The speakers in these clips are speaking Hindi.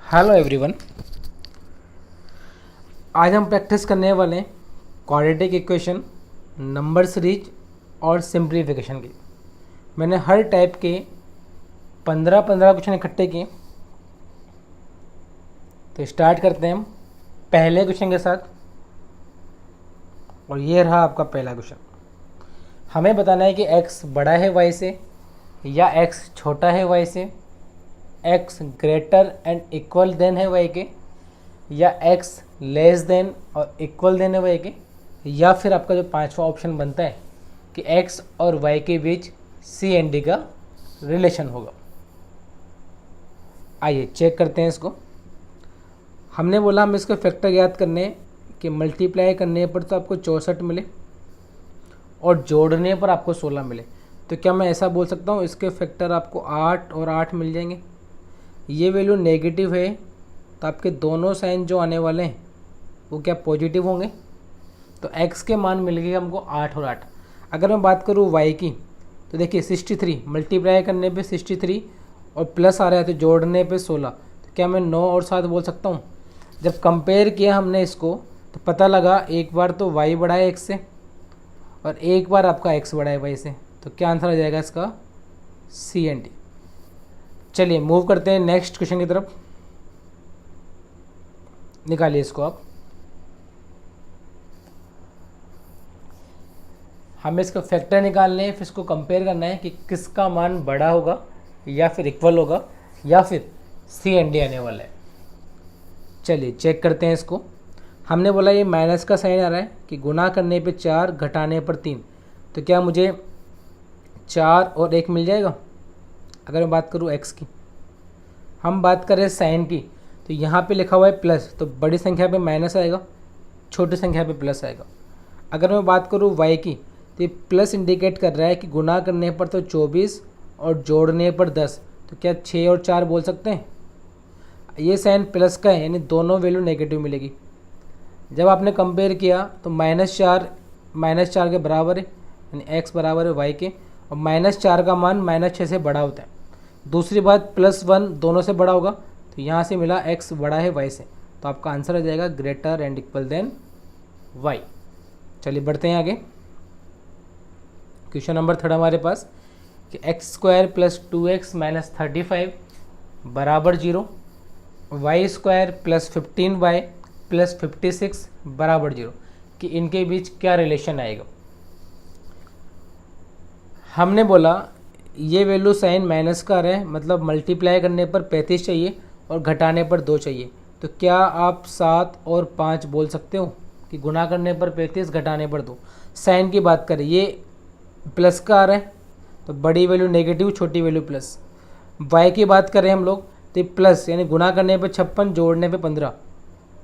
Hello everyone. आज हम प्रैक्टिस करने वाले हैं क्वाड्रेटिक इक्वेशन, नंबर सीरीज और सिंप्लीफिकेशन की। मैंने हर टाइप के 15-15 क्वेश्चन इकट्ठे किए। तो स्टार्ट करते हैं हम पहले क्वेश्चन के साथ। और ये रहा आपका पहला क्वेश्चन। हमें बताना है कि x बड़ा है y से या x छोटा है y से, x greater and equal than है y के, या x लेस देन और इक्वल देन है y के, या फिर आपका जो पांचवा ऑप्शन बनता है कि x और y के बीच सी एंड डी का रिलेशन होगा। आइए चेक करते हैं इसको। हमने बोला हम इसके फैक्टर याद करने हैं कि मल्टीप्लाई करने पर तो आपको 64 मिले और जोड़ने पर आपको 16 मिले। तो क्या मैं ऐसा बोल सकता हूँ इसके फैक्टर आपको 8 और 8 मिल जाएंगे। ये वैल्यू नेगेटिव है तो आपके दोनों साइन जो आने वाले हैं वो क्या पॉजिटिव होंगे। तो x के मान मिल गए हमको 8 और 8। अगर मैं बात करूँ y की तो देखिए 63 मल्टीप्लाई करने पे 63 और प्लस आ रहा है तो जोड़ने पे 16। तो क्या मैं 9 और 7 बोल सकता हूँ। जब कंपेयर किया हमने इसको तो पता लगा एक बार तो y बड़ा है x से और एक बार आपका x बड़ा है y से। तो क्या आंसर आ जाएगा इसका सी एंड डी। चलिए मूव करते हैं नेक्स्ट क्वेश्चन की तरफ। निकालिए इसको आप। हमें इसका फैक्टर निकालने हैं, फिर इसको कंपेयर करना है कि किसका मान बड़ा होगा या फिर इक्वल होगा या फिर सी एंड डी आने वाला है। चलिए चेक करते हैं इसको। हमने बोला ये माइनस का साइन आ रहा है कि गुना करने पे 4 घटाने पर 3। तो क्या मुझे 4 और 1 मिल जाएगा। अगर मैं बात करूँ x की, हम बात करें साइन की, तो यहाँ पे लिखा हुआ है प्लस, तो बड़ी संख्या पे माइनस आएगा, छोटी संख्या पे प्लस आएगा। अगर मैं बात करूँ y की तो ये प्लस इंडिकेट कर रहा है कि गुना करने पर तो 24 और जोड़ने पर 10। तो क्या 6 और 4 बोल सकते हैं। ये साइन प्लस का है यानी दोनों वैल्यू नेगेटिव मिलेगी। जब आपने कंपेयर किया तो -4 के बराबर है यानी x बराबर है y के, और -4 का मान -6 से बड़ा होता है। दूसरी बात +1 दोनों से बड़ा होगा, तो यहाँ से मिला x बड़ा है y से। तो आपका आंसर आ जाएगा greater and equal than y। चलिए बढ़ते हैं आगे। क्वेश्चन नंबर 3 हमारे पास कि x² + 2x - 35 बराबर 0, y² + 15y + 56 बराबर 0 कि इनके बीच क्या रिलेशन आएगा। हमने बोला ये वैल्यू साइन माइनस का आ रहा है, मतलब मल्टीप्लाई करने पर 35 चाहिए और घटाने पर 2 चाहिए। तो क्या आप 7 और 5 बोल सकते हो कि गुना करने पर 35 घटाने पर 2। साइन की बात करें ये प्लस का आ रहा है तो बड़ी वैल्यू नेगेटिव, छोटी वैल्यू प्लस। y की बात करें हम लोग तो प्लस यानी गुना करने पे 56 जोड़ने पे 15,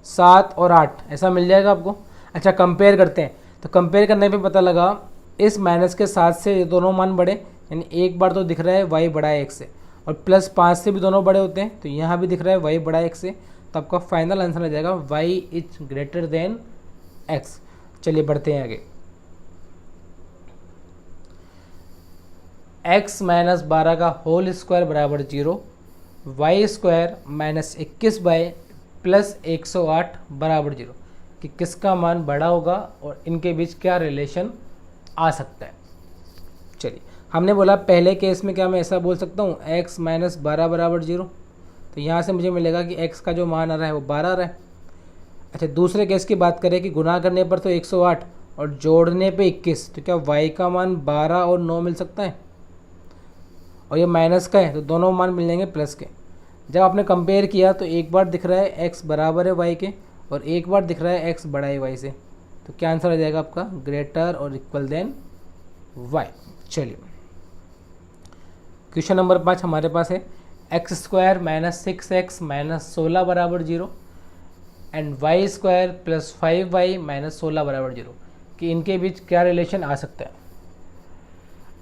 7 और 8 ऐसा मिल जाएगा आपको। अच्छा कंपेयर करते हैं तो कंपेयर करने पे पता लगा इस माइनस के 7 से ये दोनों मान बड़े, यानी एक बार तो दिख रहा है y बड़ा है x से, और +5 से भी दोनों बड़े होते हैं तो यहाँ भी दिख रहा है y बड़ा है x से। तो आपका फाइनल आंसर आ जाएगा y is greater than x। चलिए बढ़ते हैं आगे। x - 12 का होल स्क्वायर बराबर 0, y² - 21y + 108 बराबर 0 कि किसका मान बड़ा होगा और इनके बीच क्या रिलेशन आ सकता है। चलिए हमने बोला पहले केस में क्या मैं ऐसा बोल सकता हूँ x - 12 बराबर 0। तो यहाँ से मुझे मिलेगा कि x का जो मान आ रहा है वो 12 आ रहा है। अच्छा दूसरे केस की बात करें कि गुना करने पर तो 108 और जोड़ने पे 21। तो क्या y का मान 12 और 9 मिल सकता है, और ये माइनस का है तो दोनों मान मिल जाएंगे प्लस के। जब आपने कंपेयर किया तो एक बार दिख रहा है x बराबर है y के और एक बार दिख रहा है x बड़ा है y से। तो क्या आंसर आ जाएगा आपका ग्रेटर और इक्वल देन y। चलिए क्वेश्चन नंबर 5 हमारे पास है x² - 6x - 16 बराबर 0 एंड y² + 5y - 16 बराबर 0 कि इनके बीच क्या रिलेशन आ सकता है।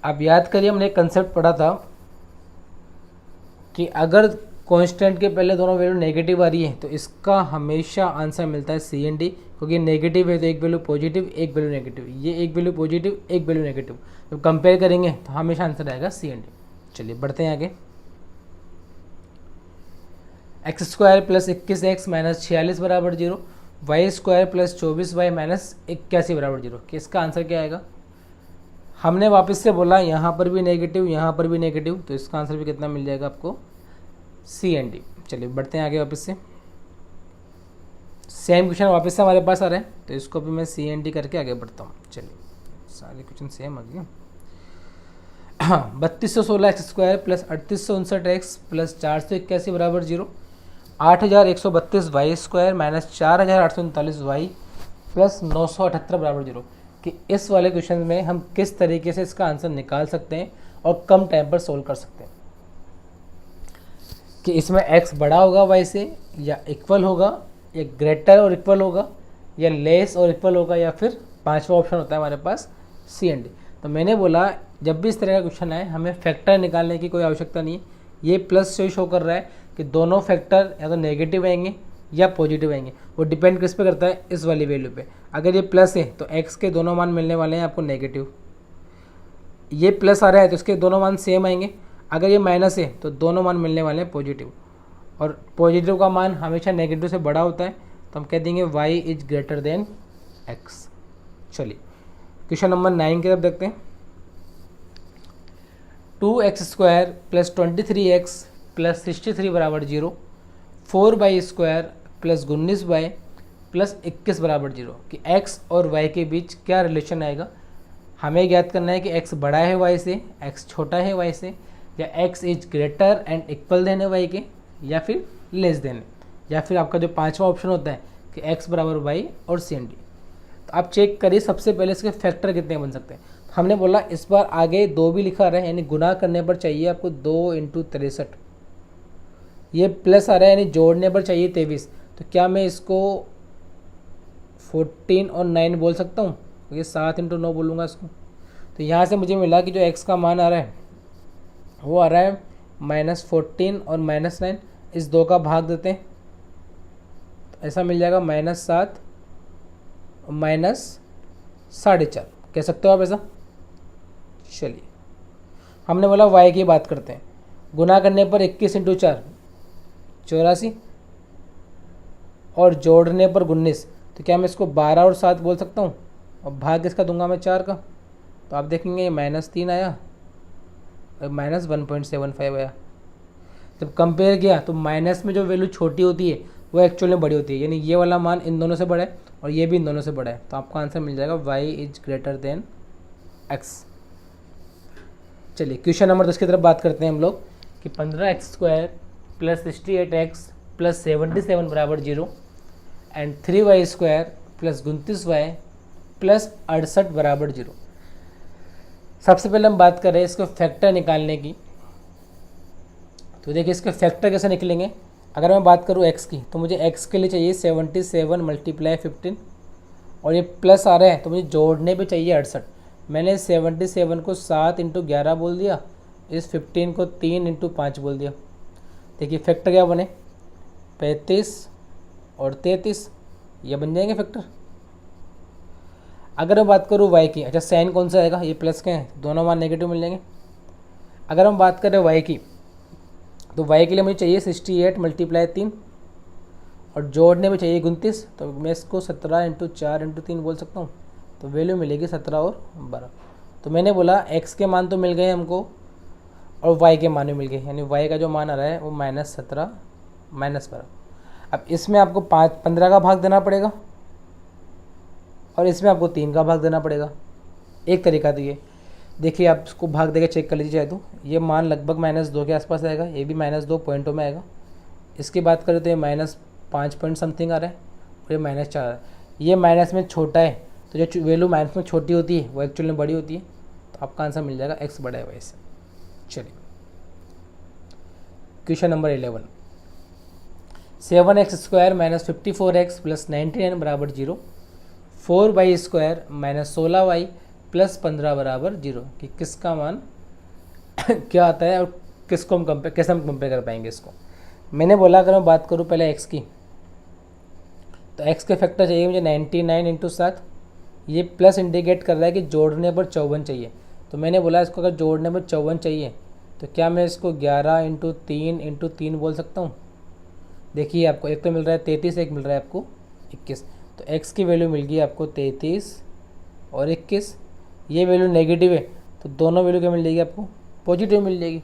अब याद करिए हमने एक कंसेप्ट पढ़ा था कि अगर कांस्टेंट के पहले दोनों वैल्यू नेगेटिव आ रही है तो इसका हमेशा आंसर मिलता है सी एंड डी, क्योंकि नेगेटिव है तो एक वैल्यू पॉजिटिव एक वैल्यू नेगेटिव, ये एक वैल्यू पॉजिटिव एक वैल्यू नेगेटिव। जब कंपेयर करेंगे तो हमेशा आंसर आएगा सी एंड डी। चलिए बढ़ते हैं आगे। X square plus 21x minus 46 बराबर 0, Y square plus 24y minus 81 बराबर 0। कि इसका आंसर क्या आएगा? हमने वापस से बोला यहाँ पर भी नेगेटिव, यहाँ पर भी नेगेटिव, तो इसका आंसर भी कितना मिल जाएगा आपको? सी एंड डी। चलिए बढ़ते हैं आगे वापस से। सेम क्वेश्चन वापस से हमारे पास आ रहे हैं, तो इसको भी मैं सी एंड डी करके आगे बढ़ता हूँ। चलिए सारे क्वेश्चन सेम आ गए। हाँ, 3216 x square plus 3859 x plus 481 बराबर 0, 8132 y square minus 4839 y plus 978 बराबर 0। कि इस वाले क्वेश्चन में हम किस तरीके से इसका आंसर निकाल सकते हैं और कम टाइम पर सोल्व कर सकते हैं। कि इसमें x बड़ा होगा y से, या इक्वल होगा, या ग्रेटर और इक्वल होगा, या लेस और इक्वल होगा, या फिर पांचवा ऑप्शन होता है हमारे पास सी एंड डी। तो मैंने बोला जब भी इस तरह का क्वेश्चन आए हमें फैक्टर निकालने की कोई आवश्यकता नहीं है। ये प्लस से शो कर रहा है कि दोनों फैक्टर या तो नेगेटिव आएंगे या पॉजिटिव आएंगे। वो डिपेंड किस पे करता है? इस वाली वैल्यू पे। अगर ये प्लस है तो x के दोनों मान मिलने वाले हैं आपको नेगेटिव। ये प्लस आ रहा है तो इसके दोनों मान सेम आएंगे। अगर ये माइनस है तो दोनों मान मिलने वाले हैं पॉजिटिव, और पॉजिटिव का मान हमेशा नेगेटिव से बड़ा होता है, तो हम कह देंगे y is greater than x। चलिए क्वेश्चन नंबर 9 की तरफ देखते हैं। 2x square plus 23x plus 63 बराबर 0, 4y square plus 19y plus 21 बराबर 0। कि x और y के बीच क्या रिलेशन आएगा? हमें ज्ञात करना है कि x बड़ा है y से, x छोटा है y से, या x is greater and equal than y के, या फिर लेस देन, या फिर आपका जो पांचवा ऑप्शन होता है कि x बराबर y और सी एंड डी। तो आप चेक करिए सबसे पहले इसके फैक्टर कितने बन सकते हैं। हमने बोला इस बार आगे 2 भी लिखा रहा है, यानी गुना करने पर चाहिए आपको 2 × 63। ये प्लस आ रहा है यानी जोड़ने पर चाहिए 23। तो क्या मैं इसको 14 और 9 बोल सकता हूँ? ये 7 × 9 बोलूँगा इसको। तो यहाँ से मुझे मिला कि जो x का मान आ रहा है वो आ रहा है -14 और -9। इस 2 का भाग देते हैं तो ऐसा मिल जाएगा -7 और -4.5। कह सकते हो आप ऐसा? चलिए हमने बोला y की बात करते हैं। गुना करने पर 21 × 4 84, और जोड़ने पर 19। तो क्या मैं इसको 12 और 7 बोल सकता हूँ? और भाग किसका दूंगा मैं? 4 का। तो आप देखेंगे ये -3 आया और -1.75 आया। जब कंपेयर किया तो माइनस में जो वैल्यू छोटी होती है वो एक्चुअल में बड़ी होती है, यानी ये वाला मान इन दोनों से बड़ा है और ये भी इन दोनों से बड़ा है। तो आपका आंसर मिल जाएगा y is greater than x। चलिए क्वेश्चन नंबर 10 की तरफ बात करते हैं हम लोग। कि 15x square plus 68x plus 77 बराबर 0 and 3y square plus 29y plus 68 बराबर 0। सबसे पहले हम बात कर रहे हैं इसको फैक्टर निकालने की। तो देखिए इसके फैक्टर कैसे निकलेंगे। अगर मैं बात करूँ x की तो मुझे x के लिए चाहिए 77 × 15, और ये प्लस आ रहा है तो मुझे जोड़ने पे चाहिए 68। मैंने 77 को 7 × 11 बोल दिया, इस 15 को 3 × 5 बोल दिया। देखिए फैक्टर क्या बने? 35 और 33, ये बन जाएंगे फैक्टर। अगर मैं बात करूँ y की, अच्छा साइन कौन सा आएगा? ये प्लस के हैं, दोनों मान नेगेटिव मिल जाएंगे। अगर हम बात करें y की, तो y के लिए मुझे चाहिए 68 × 3, और जोड़ने में चाहिए 29। तो मैं इसको 17 × 4 × 3 बोल सकता हूँ। तो वैल्यू मिलेगी 17 और 12। तो मैंने बोला x के मान तो मिल गए हमको और y के मान भी मिल गए, यानी y का जो मान आ रहा है वो -17 -12। अब इसमें आपको 15 का भाग देना पड़ेगा और इसमें आपको 3 का भाग देना पड़ेगा। एक तरीका तो ये देखिए, आप इसको भाग देकर चेक कर लीजिए चाहे तो। ये मान लगभग -2 के आसपास आएगा, ये भी -2 पॉइंटों में आएगा। इसकी बात करें तो ये -5 पॉइंट समथिंग आ रहा है और ये -4 आ रहा है। ये माइनस में छोटा है, तो जो वैल्यू माइनस में छोटी होती है वो एक्चुअल में बड़ी होती है। तो आपका आंसर मिल जाएगा x बड़ा है y से। चलिए question number 11। 7x square minus 54x plus 99 बराबर 0, 4y square minus 16y plus 15 बराबर 0। कि किसका मान क्या आता है और किसको हम कैसे हम कंपेयर कर पाएंगे इसको। मैंने बोला अगर मैं बात करूँ पहले x की, तो x के फैक्टर चाहिए मुझे 99 × 7। ये प्लस इंडिकेट कर रहा है कि जोड़ने पर 54 चाहिए। तो मैंने बोला इसको अगर जोड़ने पर 54 चाहिए तो क्या मैं इसको 11 × 3 × 3 बोल सकता हूँ? देखिए आपको एक तो मिल रहा है 33, एक मिल रहा है आपको 21। तो x की वैल्यू मिल गई आपको 33 और 21। ये वैल्यू नेगेटिव है तो दोनों वैल्यू क्या मिल जाएगी आपको, पॉजिटिव मिल जाएगी।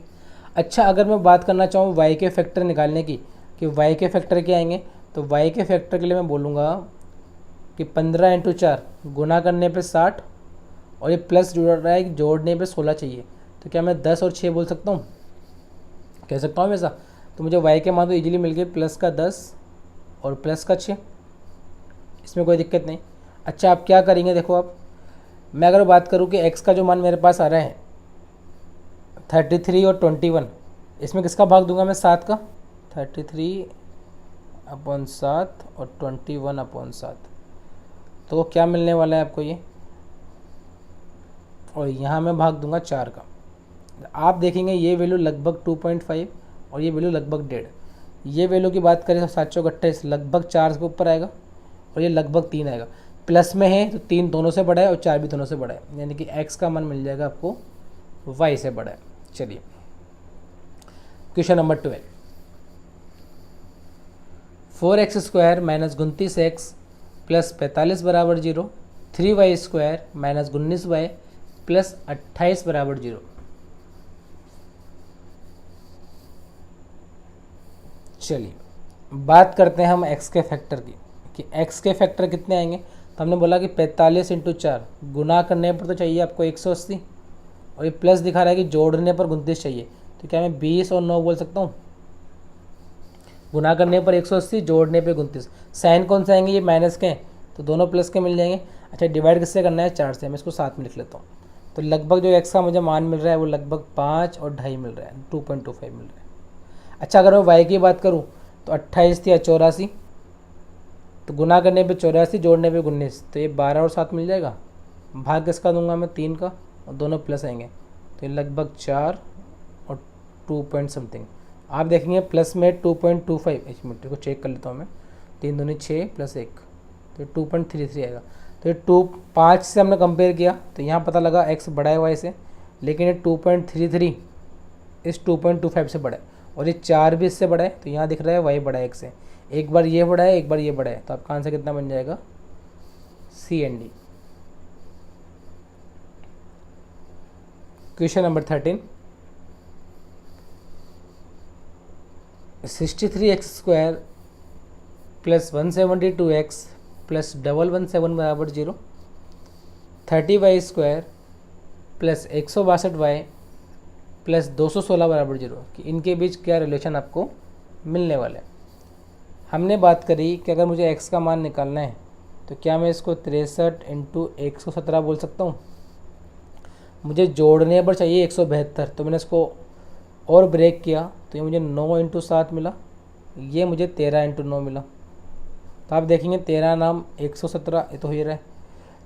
अच्छा, अगर मैं बात करना चाहूँ y के फैक्टर निकालने की कि y के फैक्टर क्या आएंगे, तो y के फैक्टर के लिए मैं बोलूँगा कि 15 × 4 गुना करने पे 60 और ये प्लस जुड़ रहा है जोड़ने पे 16 चाहिए। तो क्या मैं 10 और 6 बोल सकता हूँ, कह सकता हूँ ऐसा। तो मुझे y के मान तो इजीली मिल गए, प्लस का 10 और प्लस का 6, इसमें कोई दिक्कत नहीं। अच्छा, आप क्या करेंगे, देखो आप, मैं अगर बात करूँ कि x का जो मान मेरे पास आ रहा है 33 और 21, इसमें किसका भाग दूंगा मैं, 7 का। 33/7 और 21/7, तो क्या मिलने वाला है आपको ये, और यहाँ मैं भाग दूंगा 4 का। आप देखेंगे ये वैल्यू लगभग 2.5 और ये वैल्यू लगभग 1.5। ये वैल्यू की बात करें तो 728 लगभग 4 के ऊपर आएगा और ये लगभग 3 आएगा। प्लस में है तो 3 दोनों से बड़ा है और 4 भी दोनों से बड़ा है, यानी कि x का मान मिल जाएगा आपको y से बड़ा है। चलिए question number 12, 4x² - 29x + 45 = 0, 3y² - 19y + 28 = 0। चलिए बात करते हैं हम x के फैक्टर की कि x के फैक्टर कितने आएंगे। तो हमने बोला कि 45 × 4 गुना करने पर तो चाहिए आपको 180 और ये प्लस दिखा रहा है कि जोड़ने पर 29 चाहिए। तो क्या मैं 20 और 9 बोल सकता हूँ, गुना करने पर 180 जोड़ने पे 29। साइन कौन से आएंगे, ये माइनस के हैं तो दोनों प्लस के मिल जाएंगे। अच्छा, डिवाइड किससे करना है, 4 से, मैं इसको साथ में लिख लेता हूँ। तो लगभग जो x का मुझे मान मिल रहा है वो लगभग 5 और 2.5 मिल रहा है, 2.25 मिल रहा है। अच्छा, अगर मैं y की बात करूँ तो 28 या 84, तो गुना करने पे 84 जोड़ने पे 19, तो ये 12 और 7 मिल जाएगा। भाग किसका दूंगा मैं, 3 का, और दोनों प्लस आएंगे तो ये लगभग 4 और 2 पॉइंट समथिंग। आप देखेंगे प्लस में 2.25, एक मिनट को चेक कर लेता हूँ मैं, 3 दूनी 6 + 1 तो 2.33 आएगा। तो ये 5 से हमने कंपेयर किया तो यहाँ पता लगा x बड़ा है y से, लेकिन ये 2.33 इस 2.25 से बड़ा है और ये 4 भी इससे बड़ा है, तो यहाँ दिख रहा है y बड़ा है x से। एक बार ये बड़ा है, एक बार ये बड़ा है, तो आपका आंसर कितना बन जाएगा, C and D। Question number 13, 63x² + 172x + 117 = 0, 30y² + 162y + 216 = 0 कि इनके बीच क्या रिलेशन आपको मिलने वाला है। हमने बात करी कि अगर मुझे x का मान निकालना है तो क्या मैं इसको 63 × 117 बोल सकता हूँ। मुझे जोड़ने पर चाहिए 172, तो मैंने इसको और ब्रेक किया तो ये मुझे 9 × 7 मिला, ये मुझे 13 × 9 मिला। तो आप देखेंगे 13 नाम 117, ये तो हो ही रहा है,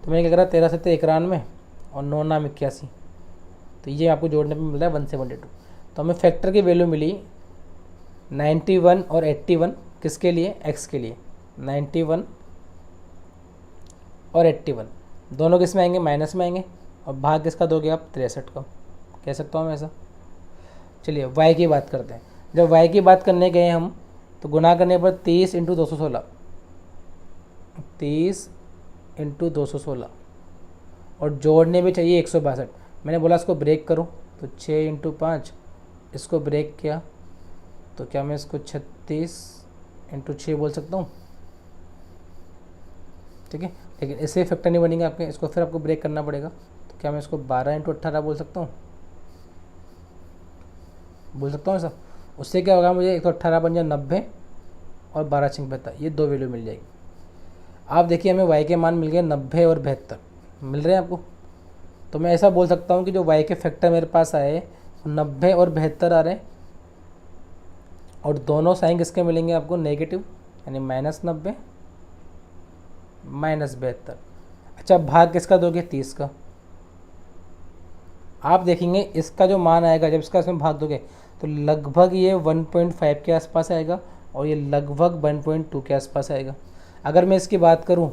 तो मैंने क्या करा, 13 7 91 और 9 नाम 81, तो ये आपको जोड़ने पे मिल रहा है 172। तो हमें फैक्टर की वैल्यू मिली 91 और 81, किसके लिए, x के लिए। 91 और 81 दोनों किस में आएंगे, माइनस में आएंगे, और भाग किसका दोगे आप, 63 का, कह सकता हूँ मैं ऐसा। चलिए y की बात करते हैं। जब y की बात करने गए हम तो गुना करने पर 30 × 216, 30 × 216 और जोड़ने में चाहिए 162। मैंने बोला इसको ब्रेक करो तो 6 × 5, इसको ब्रेक किया तो क्या मैं इसको 36 × 6 बोल सकता हूँ, ठीक है। लेकिन इससे फैक्टर नहीं बनेंगे आपके, इसको फिर आपको ब्रेक करना पड़ेगा। तो क्या मैं इसको 12 × 18 बोल सकता हूँ, बोल सकता हूँ ऐसा। उससे क्या होगा, मुझे 118 बन जाए 90 और 12 × 72, ये दो वैल्यू मिल जाएगी। आप देखिए हमें y के मान मिल गए 90 और 72 मिल रहे हैं आपको। तो मैं ऐसा बोल सकता हूँ कि जो y के फैक्टर मेरे पास आए 90 और 72 आ रहे हैं, और दोनों साइन किसके मिलेंगे आपको, नेगेटिव, यानी -90 -72। अच्छा, भाग किसका दोगे, 30 का। आप देखेंगे इसका जो मान आएगा जब इसका इसमें भाग दोगे तो लगभग ये 1.5 के आसपास आएगा और ये लगभग 1.2 के आसपास आएगा। अगर मैं इसकी बात करूं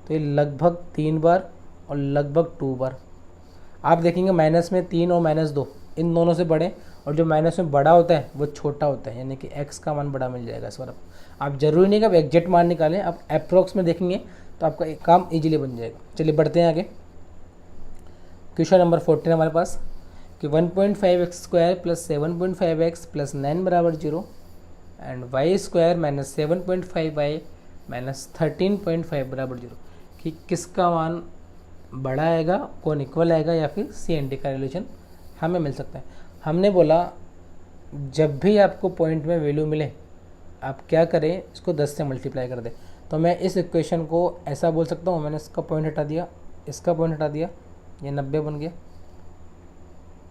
तो ये लगभग 3 बार और लगभग 2 बार। आप देखेंगे माइनस में 3 और -2 इन दोनों से बड़े, और जो माइनस में बड़ा होता है वो छोटा होता है, यानी कि x का मान बड़ा मिल जाएगा इस बार आपको। आप जरूरी नहीं कि आप एग्जैक्ट मान निकालें, आप अप्रोक्स में देखेंगे तो आपका एक काम ईजिली बन जाएगा। चलिए बढ़ते हैं आगे। क्वेश्चन नंबर 14 हमारे पास कि 1.5x² प्लस 7.5x प्लस 9 बराबर 0 and y² minus 7.5y minus 13.5 बराबर 0, कि किसका मान बड़ा आएगा, कौन इक्वल आएगा, या फिर सी एंड डी का रिलेशन हमें मिल सकता है। हमने बोला जब भी आपको पॉइंट में वैल्यू मिले आप क्या करें, इसको 10 से मल्टीप्लाई कर दें। तो मैं इस इक्वेशन को ऐसा बोल सकता हूँ, मैंने इसका पॉइंट हटा दिया, इसका पॉइंट हटा दिया, ये 90 बन गया,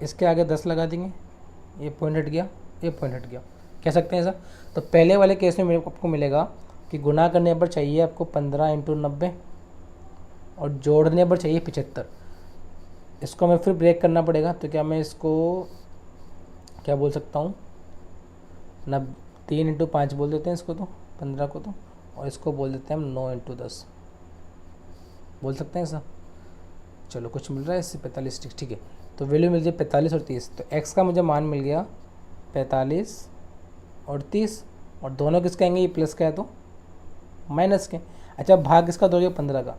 इसके आगे 10 लगा देंगे, ये पॉइंट हट गया, ये पॉइंट हट गया, कह सकते हैं ऐसा। तो पहले वाले केस में आपको मिलेगा कि गुना करने पर चाहिए आपको 15 × 90 और जोड़ने पर चाहिए 75। इसको हमें फिर ब्रेक करना पड़ेगा, तो क्या मैं इसको क्या बोल सकता हूँ, 3 × 5 बोल देते हैं इसको, तो 15 को तो, और इसको बोल देते हैं हम 9 × 10 बोल सकते हैं ऐसा। चलो कुछ मिल रहा है इससे 45, ठीक है। तो वैल्यू मिल जाए 45 और 30, तो x का मुझे मान मिल गया 45 और 30, और दोनों किसके आएंगे, ये प्लस का है तो माइनस के। अच्छा भाग किसका दोगे, 15 का,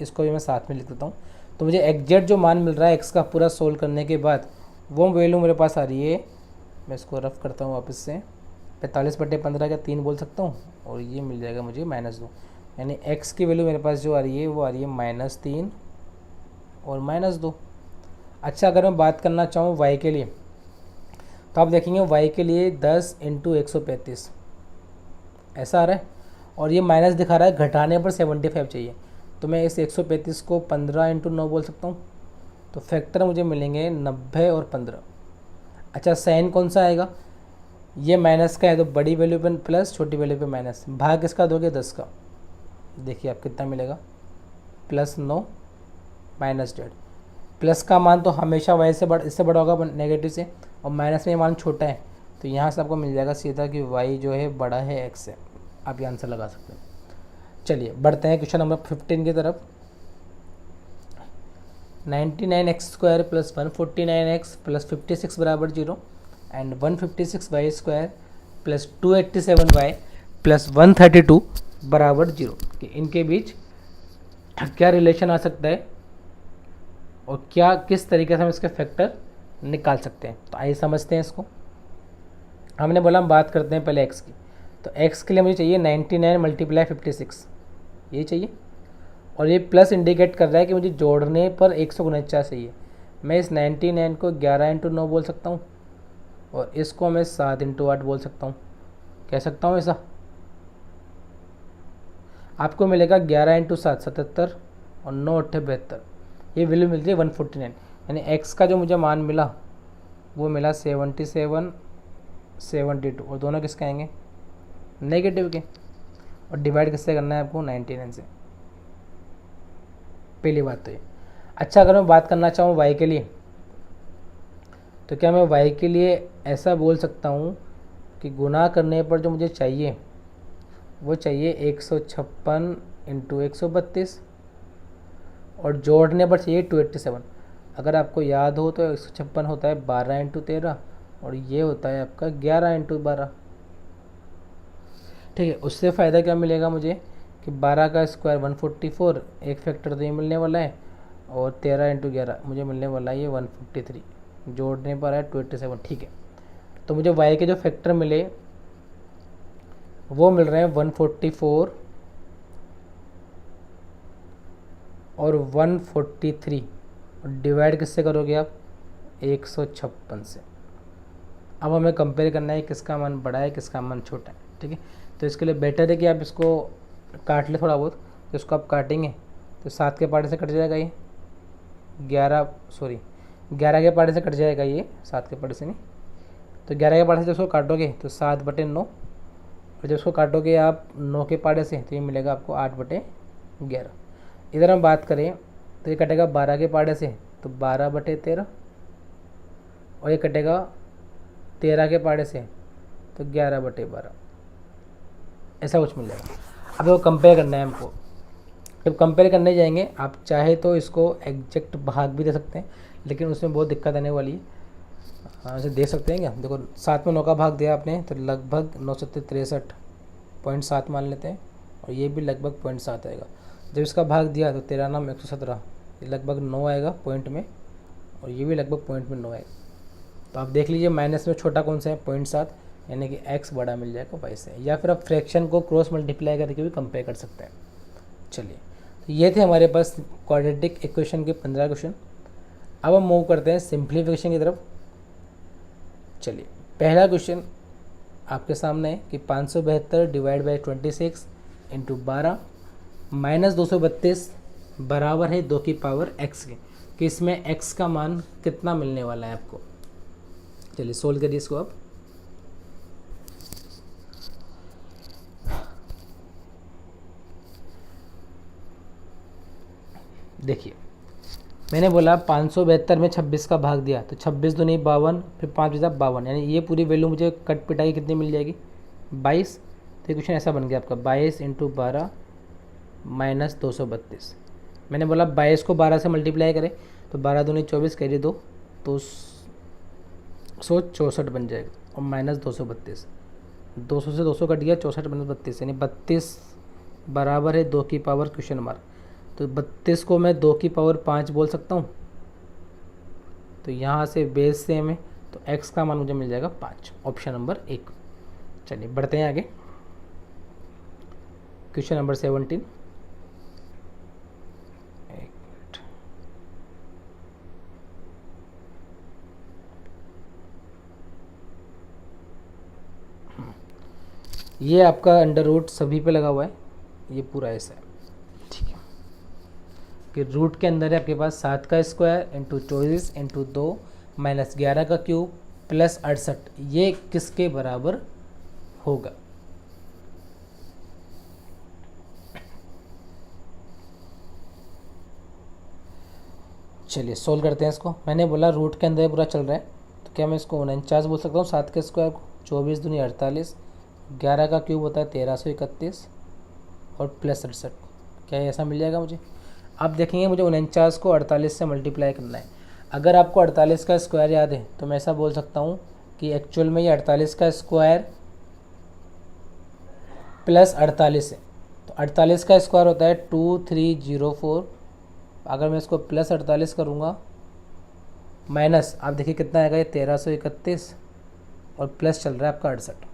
इसको भी मैं साथ में लिख देता हूँ। तो मुझे एग्जैक्ट जो मान मिल रहा है x का पूरा सोल्व करने के बाद, वो वैल्यू मेरे पास आ रही है, मैं इसको रफ करता हूँ वापस से, 45/15 का 3 बोल सकता हूँ, और ये मिल जाएगा मुझे -2, यानी x की वैल्यू मेरे पास जो आ रही है वो आ रही है -3 और -2। अच्छा अगर मैं बात करना चाहूँ y के लिए, तो आप देखेंगे y के लिए 10 × 135 ऐसा आ रहा है, और ये माइनस दिखा रहा है, घटाने पर 75 चाहिए। तो मैं इस 135 को 15 × 9 बोल सकता हूँ, तो फैक्टर मुझे मिलेंगे 90 और 15। अच्छा साइन कौन सा आएगा, ये माइनस का है तो बड़ी वैल्यू पे प्लस, छोटी वैल्यू पे माइनस, भाग किसका दोगे 10 का, देखिए आप कितना मिलेगा, +9 -1.5। प्लस का मान तो हमेशा y से इससे बड़ा होगा नेगेटिव से, और माइनस में मान छोटा है, तो यहाँ से आपको मिल जाएगा सीधा कि y जो है बड़ा है x से। आप ये आंसर लगा सकते हैं। चलिए बढ़ते हैं क्वेश्चन नंबर 15 की तरफ। 99x² प्लस 149x प्लस 56 बराबर 0 and 156y² plus 287y plus 132 बराबर 0, कि इनके बीच क्या रिलेशन आ सकता है और क्या किस तरीके से हम इसके फैक्टर निकाल सकते हैं। तो आइए समझते हैं इसको। हमने बोला हम बात करते हैं पहले x की, तो x के लिए मुझे चाहिए 99 × 56, ये चाहिए, और ये प्लस इंडिकेट कर रहा है कि मुझे जोड़ने पर 149 चाहिए। मैं इस 99 को 11 × 9 बोल सकता हूँ, और इसको मैं 7 × 8 बोल सकता हूँ, कह सकता हूँ ऐसा। आपको मिलेगा 11 × 7 77 और 9 × 8 72, ये वैल्यू मिलती है 149, यानी x का जो मुझे मान मिला वो मिला 77 72, और दोनों किसके आएंगे, नेगेटिव के, और डिवाइड किससे करना है आपको, 99 से। पहली बात तो ये। अच्छा अगर मैं बात करना चाहूँ y के लिए, तो क्या मैं y के लिए ऐसा बोल सकता हूँ कि गुना करने पर जो मुझे चाहिए वो चाहिए 156 × 132, और जोड़ने पर चाहिए 287। अगर आपको याद हो तो 156 होता है 12 × 13, और ये होता है आपका 11 × 12, ठीक है। उससे फ़ायदा क्या मिलेगा मुझे कि 12 का स्क्वायर 144, एक फैक्टर तो ये मिलने वाला है, और 13 × 11 मुझे मिलने वाला है ये 153, जोड़ने पर है 287, ठीक है। तो मुझे y के जो फैक्टर मिले वो मिल रहे हैं 144 और 143, और डिवाइड किससे करोगे आप, 156 से। अब हमें कंपेयर करना है किसका मान बड़ा है किसका मान छोटा है, ठीक है। तो इसके लिए बेटर है कि आप इसको काट ले थोड़ा बहुत, तो इसको आप काटेंगे तो 7 के पार्ट से कट जाएगा ये, 11 के पार्ट से कट जाएगा ये, 7 के पार्ट से नहीं, तो 11 के पार्ट से जब उसको काटोगे तो 7/9, और जब उसको काटोगे आप 9 के पार्ट से तो ये मिलेगा आपको 8/11। इधर हम बात करें तो ये कटेगा 12 के पार्ट से तो 12/13, और ये कटेगा 13 के पार्ट से तो 11/12, ऐसा कुछ मिल जाएगा। अब वो कंपेयर करना है हमको। जब कंपेयर करने जाएंगे आप चाहे तो इसको एग्जैक्ट भाग भी दे सकते हैं, लेकिन उसमें बहुत दिक्कत आने वाली है। हाँ ऐसे देख सकते हैं क्या, देखो 7 में 9 का भाग दिया आपने तो लगभग 963.7 मान लेते हैं, और ये भी लगभग 0.7 आएगा। जब इसका भाग दिया तो 13 नाम 117, ये लगभग 9 आएगा पॉइंट में, और ये भी लगभग पॉइंट में 9 आएगा। तो आप देख लीजिए माइनस में छोटा कौन सा है 0.7, यानी कि x बड़ा मिल जाएगा y से, या फिर आप फ्रैक्शन को क्रॉस मल्टीप्लाई करके भी कंपेयर कर सकते हैं। चलिए तो ये थे हमारे पास क्वाड्रेटिक इक्वेशन के 15 क्वेश्चन। अब हम मूव करते हैं सिंप्लीफिकेशन की तरफ। चलिए पहला क्वेश्चन आपके सामने है कि 572 डिवाइड बाई 26 इंटू 12 माइनस 232 बराबर है 2 की पावर x के, कि इसमें x का मान कितना मिलने वाला है आपको। चलिए सोल्व करिए इसको आप। देखिए मैंने बोला 572 में 26 का भाग दिया तो 26 दूनी 52, फिर 5 बचा 52, यानी ये पूरी वैल्यू मुझे कट पिटाई कितनी मिल जाएगी 22। तो ये क्वेश्चन ऐसा बन गया आपका 22 इंटू 12 माइनस 232। मैंने बोला 22 को 12 से मल्टीप्लाई करें तो 12 दूनी 24 कैरी 2 तो 164 बन जाएगा, और माइनस 232, 200 से 200 कट गया 64 माइनस 32, यानी 32 बराबर है 2 की पावर क्वेश्चन मार्क। तो 32 को मैं 2 की पावर 5 बोल सकता हूँ। तो यहाँ से बेस सेम है तो x का मान मुझे मिल जाएगा 5, ऑप्शन नंबर 1। चलिए बढ़ते हैं आगे, क्वेश्चन नंबर 17। ये आपका अंडर रूट सभी पे लगा हुआ है, ये पूरा ऐसा है, ठीक है, कि रूट के अंदर है आपके पास 7 का स्क्वायर इंटू 24 इंटू 2 माइनस 11 का क्यूब प्लस 68, ये किसके बराबर होगा। चलिए सोल्व करते हैं इसको। मैंने बोला रूट के अंदर पूरा चल रहा है तो क्या मैं इसको 49 बोल सकता हूँ 7 के स्क्वायर को, 24 दूनी 48, 11 का क्यूब होता है 1331 और प्लस 68, क्या ऐसा मिल जाएगा मुझे। आप देखेंगे मुझे 49 को 48 से मल्टीप्लाई करना है। अगर आपको 48 का स्क्वायर याद है तो मैं ऐसा बोल सकता हूँ कि एक्चुअल में ये 48 का स्क्वायर प्लस 48 है, तो 48 का स्क्वायर होता है 2304। अगर मैं इसको प्लस 48 करूँगा माइनस, आप देखिए कितना आएगा, ये 1331 और प्लस चल रहा है आपका 68।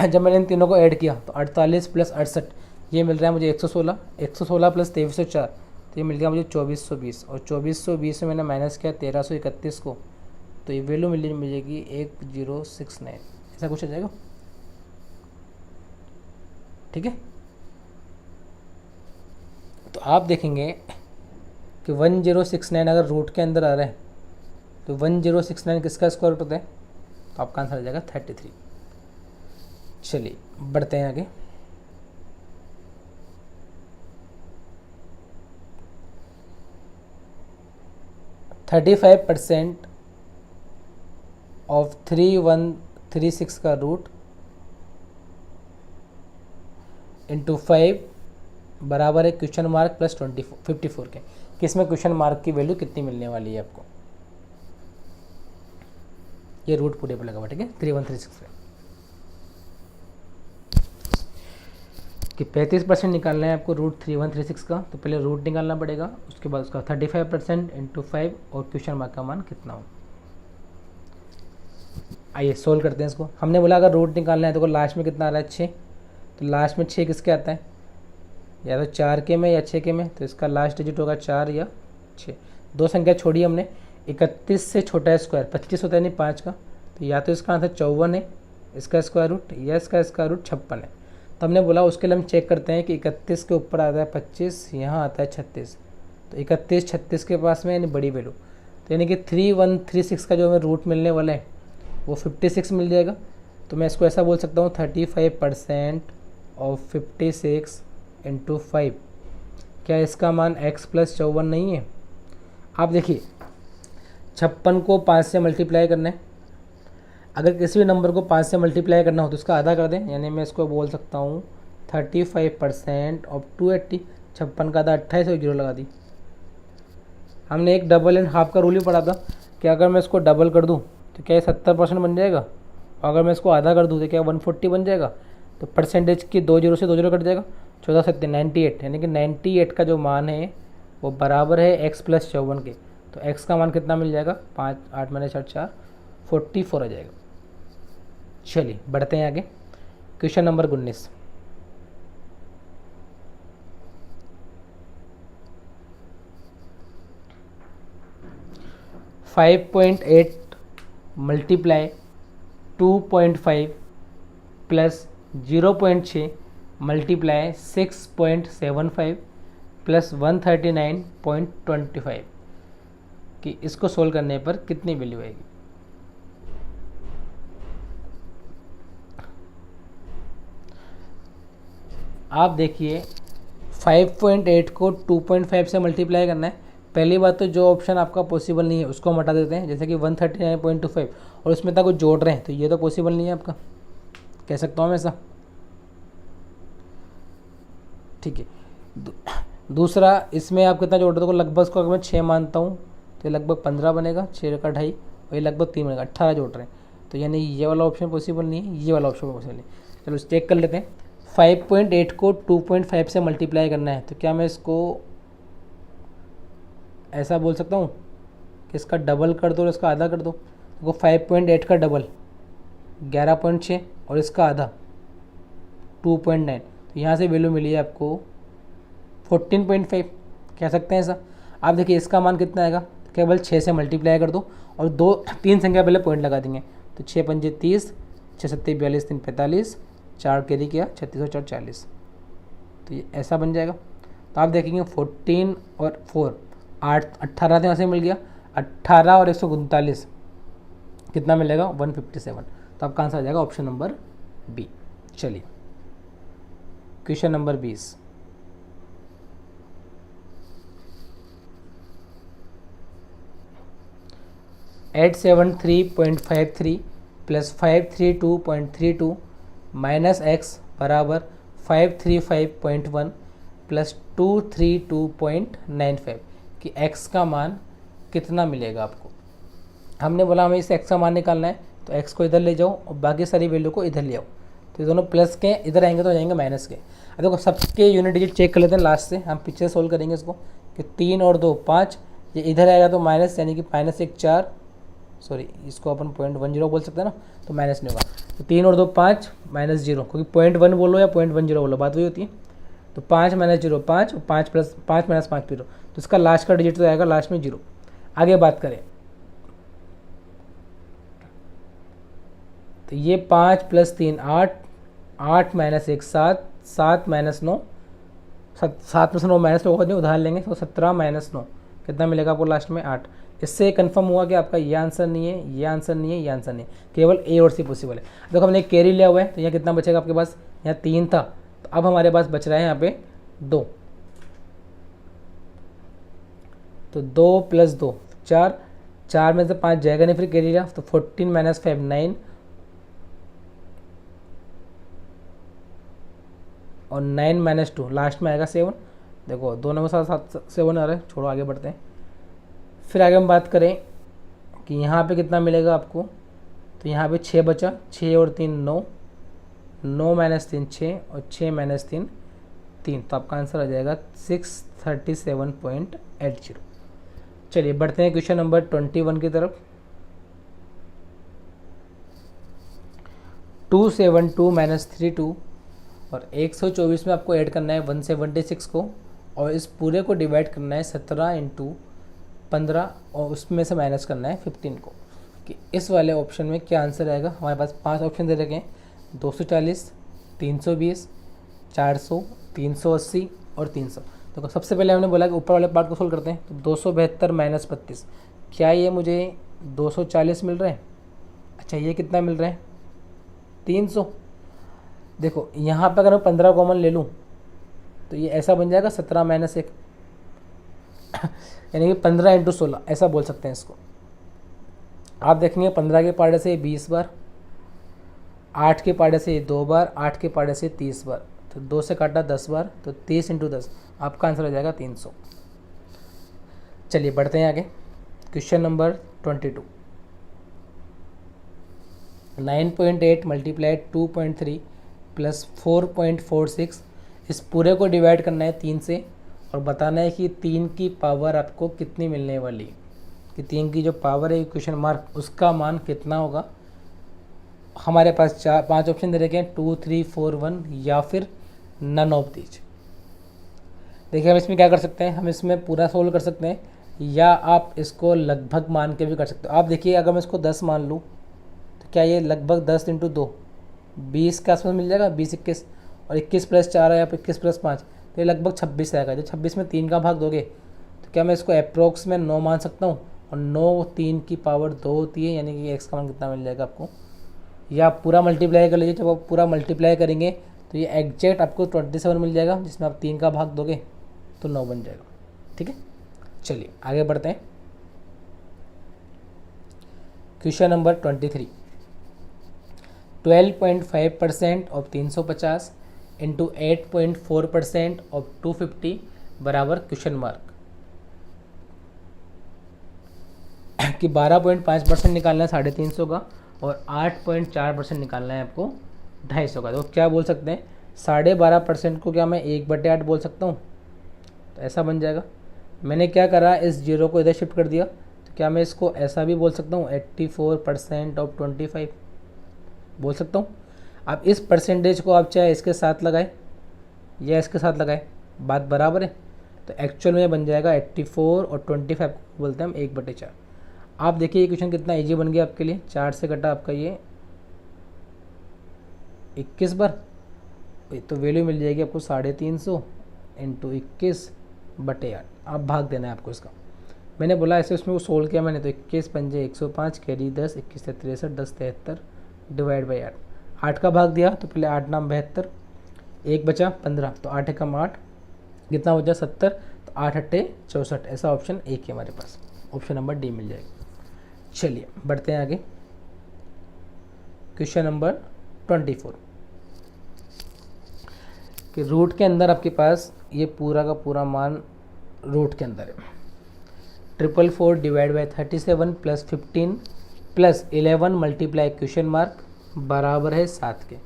जब मैंने इन तीनों को ऐड किया तो 48 प्लस 68 ये मिल रहा है मुझे 116, 116 प्लस 2304 तो ये मिल गया मुझे 2420, और 2420 में मैंने माइनस किया 1331 को तो ये वैल्यू मिलेगी 1069, ऐसा कुछ आ जाएगा, ठीक है। तो आप देखेंगे कि 1069 अगर रूट के अंदर आ रहा है तो 1069 किसका स्क्वायर रूट होता है, तो आपका आंसर आ जाएगा 33। चलिए बढ़ते हैं आगे। %35 ऑफ 3136 का रूट इंटू 5 बराबर है क्वेश्चन मार्क प्लस 54 के, किसमें क्वेश्चन मार्क की वैल्यू कितनी मिलने वाली है आपको। ये रूट पूरे पे लगा हुआ, ठीक है, 3136 पे कि 35% निकालना है आपको रूट 3136 का, तो पहले रूट निकालना पड़ेगा, उसके बाद उसका 35% इंटू 5 और क्वेश्चन मार्क का मान कितना हो। आइए सोल्व करते हैं इसको। हमने बोला अगर रूट निकालना है तो लास्ट में कितना आ रहा है 6, तो लास्ट में 6 किसके आता है, या तो 4 के में या 6 के में, तो इसका लास्ट डिजिट होगा 4 या 6। दो संख्या छोड़ी हमने, 31 से छोटा है स्क्वायर 25 होता है नहीं 5 का, तो या तो इसका आंसर 54 है इसका स्क्वायर रूट, या इसका स्क्वायर रूट 56 है। तो हमने बोला उसके लिए हम चेक करते हैं कि 31 के ऊपर आता है 25, यहाँ आता है 36, तो 31 36 के पास में यानी बड़ी वैल्यू, तो यानी कि 3136 का जो हमें रूट मिलने वाला है वो 56 मिल जाएगा। तो मैं इसको ऐसा बोल सकता हूँ 35% ऑफ 56 इंटू 5, क्या इसका मान x प्लस 54 नहीं है। आप देखिए 56 को 5 से मल्टीप्लाई करना है, अगर किसी भी नंबर को 5 से मल्टीप्लाई करना हो तो उसका आधा कर दें, यानी मैं इसको बोल सकता हूँ 35% ऑफ 280, 56 का आधा 28 और 0 लगा दी। हमने एक डबल एंड हाफ का रूल ही पढ़ा था कि अगर मैं इसको डबल कर दूँ तो क्या ये 70% बन जाएगा। अगर मैं इसको आधा कर दूँ तो क्या 140 बन जाएगा। तो परसेंटेज की 2 जीरो से 2 जीरो कट जाएगा, 14 सत्ते 98, यानी कि 98 का जो मान है वो बराबर है x प्लस 54 के। तो x का मान कितना मिल जाएगा, 5 8 मैंने 4 4 44 आ जाएगा। चलिए बढ़ते हैं आगे। Question number 19। Five point 8 multiply 2.5 plus 0.6 multiply 6.75 plus 139.25 कि इसको सोल्व करने पर कितनी वैल्यू आएगी। आप देखिए 5.8 को 2.5 से मल्टीप्लाई करना है। पहली बात तो जो ऑप्शन आपका पॉसिबल नहीं है उसको हम हटा देते हैं, जैसे कि 139.25 और उसमें तक कुछ जोड़ रहे हैं तो ये तो पॉसिबल नहीं है आपका, कह सकता हूँ मैं ऐसा। ठीक है। दूसरा, इसमें आप कितना जोड़ रहे हो, लगभग इसको अगर मैं 6 मानता हूँ तो लगभग 15 बनेगा, 6 का 2.5 और ये लगभग 3 बनेगा, 18 जोड़ रहे हैं। तो यानी ये वाला ऑप्शन पॉसिबल नहीं है, ये वाला ऑप्शन पॉसिबल नहीं। चलो चेक कर लेते हैं। 5.8 को 2.5 से मल्टीप्लाई करना है तो क्या मैं इसको ऐसा बोल सकता हूँ कि इसका डबल कर दो और इसका आधा कर दो। तो 5.8 का डबल 11.6 और इसका आधा 2.9, तो यहाँ से वैल्यू मिली है आपको 14.5, कह सकते हैं ऐसा। आप देखिए इसका मान कितना आएगा, तो केवल 6 से मल्टीप्लाई कर दो और 3 संख्या पहले पॉइंट लगा देंगे। तो 6 पंजे 30, 6 सत्ते 42, 3 45, 4 कैरी किया 36 और 4 40, तो ये ऐसा बन जाएगा। तो आप देखेंगे 14 और 4 8 18 यहाँ से मिल गया, 18 और 139 कितना मिलेगा 157। तो आपका आंसर आ जाएगा ऑप्शन नंबर बी। चलिए question number 20। Eight 73.53 plus 532.32 minus x बराबर 535.1 प्लस 232.95 कि x का मान कितना मिलेगा आपको। हमने बोला हमें इस x का मान निकालना है, तो x को इधर ले जाओ और बाकी सारी वैल्यू को इधर ले आओ। तो ये दोनों प्लस के इधर आएंगे तो जाएंगे माइनस के। अब देखो सबके यूनिट डिजिट चेक कर लेते हैं लास्ट से, हम पीछे सोल्व करेंगे इसको कि 3 और 2 5, ये इधर आएगा तो माइनस, यानी कि -1 4, सॉरी इसको अपन 0.10 बोल सकते हैं ना, तो माइनस नहीं होगा। तो 3 और 2 5 -0, क्योंकि 0.1 बोलो या 0.10 बोलो बात वही होती है। तो 5 - 0 5, 5 प्लस 5 - 5 0, तो इसका लास्ट का डिजिट तो आएगा लास्ट में 0। आगे बात करें तो ये 5 + 3 8, 8 - 1 7, 7 - 9, 7 में से 9 माइनस होगा नहीं, उधार लेंगे तो 17 - 9 कितना मिलेगा आपको लास्ट में 8। इससे कंफर्म हुआ कि आपका ये आंसर नहीं है, ये आंसर नहीं है, ये आंसर नहीं है, केवल ए और सी पॉसिबल है। देखो हमने कैरी लिया हुआ है तो यहाँ कितना बचेगा आपके पास, यहाँ 3 था तो अब हमारे पास बच रहा है यहाँ पे 2। तो 2 + 2 4, 4 में से 5 जाएगा नहीं, फिर कैरी लिया तो 14 - 5 9 और 9 - 2 लास्ट में आएगा 7। देखो दोनों में साथ 7 आ रहा है, छोड़ो आगे बढ़ते हैं। फिर आगे हम बात करें कि यहाँ पे कितना मिलेगा आपको, तो यहाँ पे 6 बचा, 6 और 3 9, 9 - 3 6 और 6 - 3 3, तो आपका आंसर आ जाएगा 637.80। चलिए बढ़ते हैं क्वेश्चन नंबर 21 की तरफ। 272 - 32 और 124 में आपको ऐड करना है 176 को, और इस पूरे को डिवाइड करना है 17 × 15 और उसमें से माइनस करना है 15 को, कि इस वाले ऑप्शन में क्या आंसर आएगा। हमारे पास 5 ऑप्शन दे रखे हैं, 240, 320, 400, 380 और 300। देखो सबसे पहले हमने बोला कि ऊपर वाले पार्ट को सोल्व करते हैं। तो 272 - 32, क्या ये मुझे 240 मिल रहा है। अच्छा ये कितना मिल रहा है 300। देखो यहाँ पर अगर मैं 15 कॉमन ले लूँ तो ये ऐसा बन जाएगा 17 - 1 यानी कि 15 × 16 ऐसा बोल सकते हैं इसको। आप देखेंगे 15 के पाड़े से 20 बार, 8 के पाड़े से 2 बार, 8 के पाड़े से 30 बार, तो 2 से काटा 10 बार, तो 30 × 10 आपका आंसर आ जाएगा 300। चलिए बढ़ते हैं आगे। Question number 22। 9.8 मल्टीप्लाई 2.3 प्लस 4.46, इस पूरे को डिवाइड करना है 3 से और बताना है कि 3 की पावर आपको कितनी मिलने वाली है, कि 3 की जो पावर है क्वेश्चन मार्क उसका मान कितना होगा। हमारे पास 5 ऑप्शन दे रखे हैं 2, 3, 4, 1 या फिर नन ऑफ दीज। देखिए हम इसमें क्या कर सकते हैं, हम इसमें पूरा सोल्व कर सकते हैं या आप इसको लगभग मान के भी कर सकते हो। आप देखिए अगर मैं इसको 10 मान लूँ तो क्या ये लगभग 10 इंटू 2 20 के आसपास मिल जाएगा, 20, 21 और 21 प्लस 4 है या 21 प्लस 5 तो ये लगभग 26 आएगा। जो 26 में 3 का भाग दोगे तो क्या मैं इसको अप्रोक्स में 9 मान सकता हूँ, और 9 3 की पावर 2 होती है, यानी कि एक्स का मान कितना मिल जाएगा आपको। या आप पूरा मल्टीप्लाई कर लीजिए, जब आप पूरा मल्टीप्लाई करेंगे तो ये एग्जैक्ट आपको 27 मिल जाएगा, जिसमें आप 3 का भाग दोगे तो 9 बन जाएगा। ठीक है, चलिए आगे बढ़ते हैं। Question number 23, 12.5% of 350 into 8.4% of 250 बराबर क्वेश्चन मार्क। कि 12.5% निकालना है 350 का और 8.4% निकालना है आपको 250 का। तो क्या बोल सकते हैं, 12.5% को क्या मैं 1/8 बोल सकता हूँ, तो ऐसा बन जाएगा। मैंने क्या करा, इस जीरो को इधर शिफ्ट कर दिया, तो क्या मैं इसको ऐसा भी बोल सकता हूँ 84% ऑफ 25 बोल सकता हूँ। अब इस परसेंटेज को आप चाहे इसके साथ लगाए या इसके साथ लगाए, बात बराबर है। तो एक्चुअल में बन जाएगा 84 और 25 को बोलते हैं हम 1/4। आप देखिए ये क्वेश्चन कितना इजी बन गया आपके लिए। 4 से कटा आपका ये 21 बार, तो वैल्यू मिल जाएगी आपको 350 इंटू 21/8। आप भाग देना है आपको इसका। मैंने बोला ऐसे उसमें वो सोल्व किया मैंने, तो 21 पंजे 105 कैरी 10, 21 से 63, 10 73 डिवाइड बाई 8। 8 का भाग दिया तो पहले 8 नाम 72, 1 बचा 15, तो 8 एकम 8 कितना बचा 70, तो 8 अट्ठे 64। ऐसा ऑप्शन एक है हमारे पास, ऑप्शन नंबर डी मिल जाएगा। चलिए बढ़ते हैं आगे। क्वेश्चन नंबर 24, कि रूट के अंदर आपके पास ये पूरा का पूरा मान रूट के अंदर है। 444 divide by 37 plus 15 plus 11 multiply question mark बराबर है 7 के।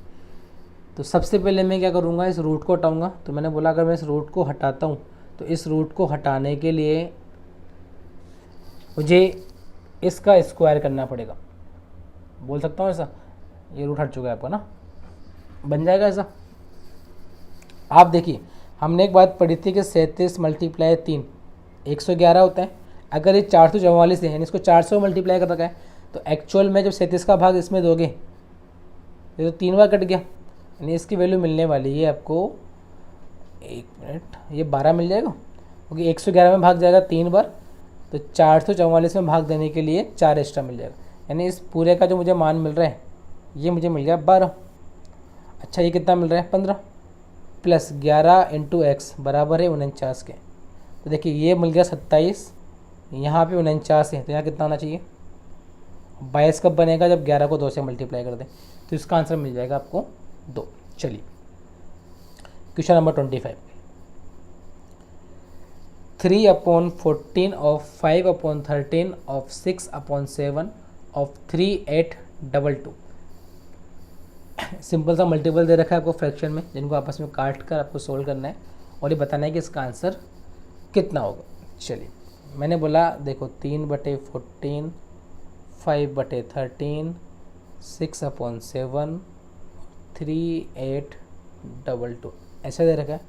तो सबसे पहले मैं क्या करूँगा, इस रूट को हटाऊँगा। तो मैंने बोला अगर मैं इस रूट को हटाता हूँ तो इस रूट को हटाने के लिए मुझे इसका स्क्वायर करना पड़ेगा, बोल सकता हूँ ऐसा। ये रूट हट चुका है आपका ना, बन जाएगा ऐसा। आप देखिए हमने एक बात पढ़ी थी कि 37 मल्टीप्लाई 3 111 होता है। अगर ये 444 है यानी इसको 400 मल्टीप्लाई कर रखा है, तो एक्चुअल में जब 37 का भाग इसमें दोगे ये तो 3 बार कट गया, यानी इसकी वैल्यू मिलने वाली है आपको, 1 मिनट, ये 12 मिल जाएगा, क्योंकि 111 में भाग जाएगा 3 बार, तो 444 में भाग देने के लिए 4 एक्स्ट्रा मिल जाएगा। यानी इस पूरे का जो मुझे मान मिल रहा है ये मुझे मिल गया 12। अच्छा ये कितना मिल रहा है 15 प्लस 11 इंटू एक्स बराबर है 49 के। तो देखिए ये मिल गया 27, यहाँ पे 49 है, तो यहाँ कितना होना चाहिए 22 कब बनेगा, जब 11 को 2 से मल्टीप्लाई कर दें, तो इसका आंसर मिल जाएगा आपको 2। चलिए question number 25, 3/14 of 5/13 of 6/7 of 3822। Simple सा मल्टीपल दे रखा है आपको फ्रैक्शन में, जिनको आपस में काट कर आपको सोल्व करना है और ये बताना है कि इसका आंसर कितना होगा। चलिए मैंने बोला देखो 3/14 5/13 6/7 3822 ऐसा दे रखा है।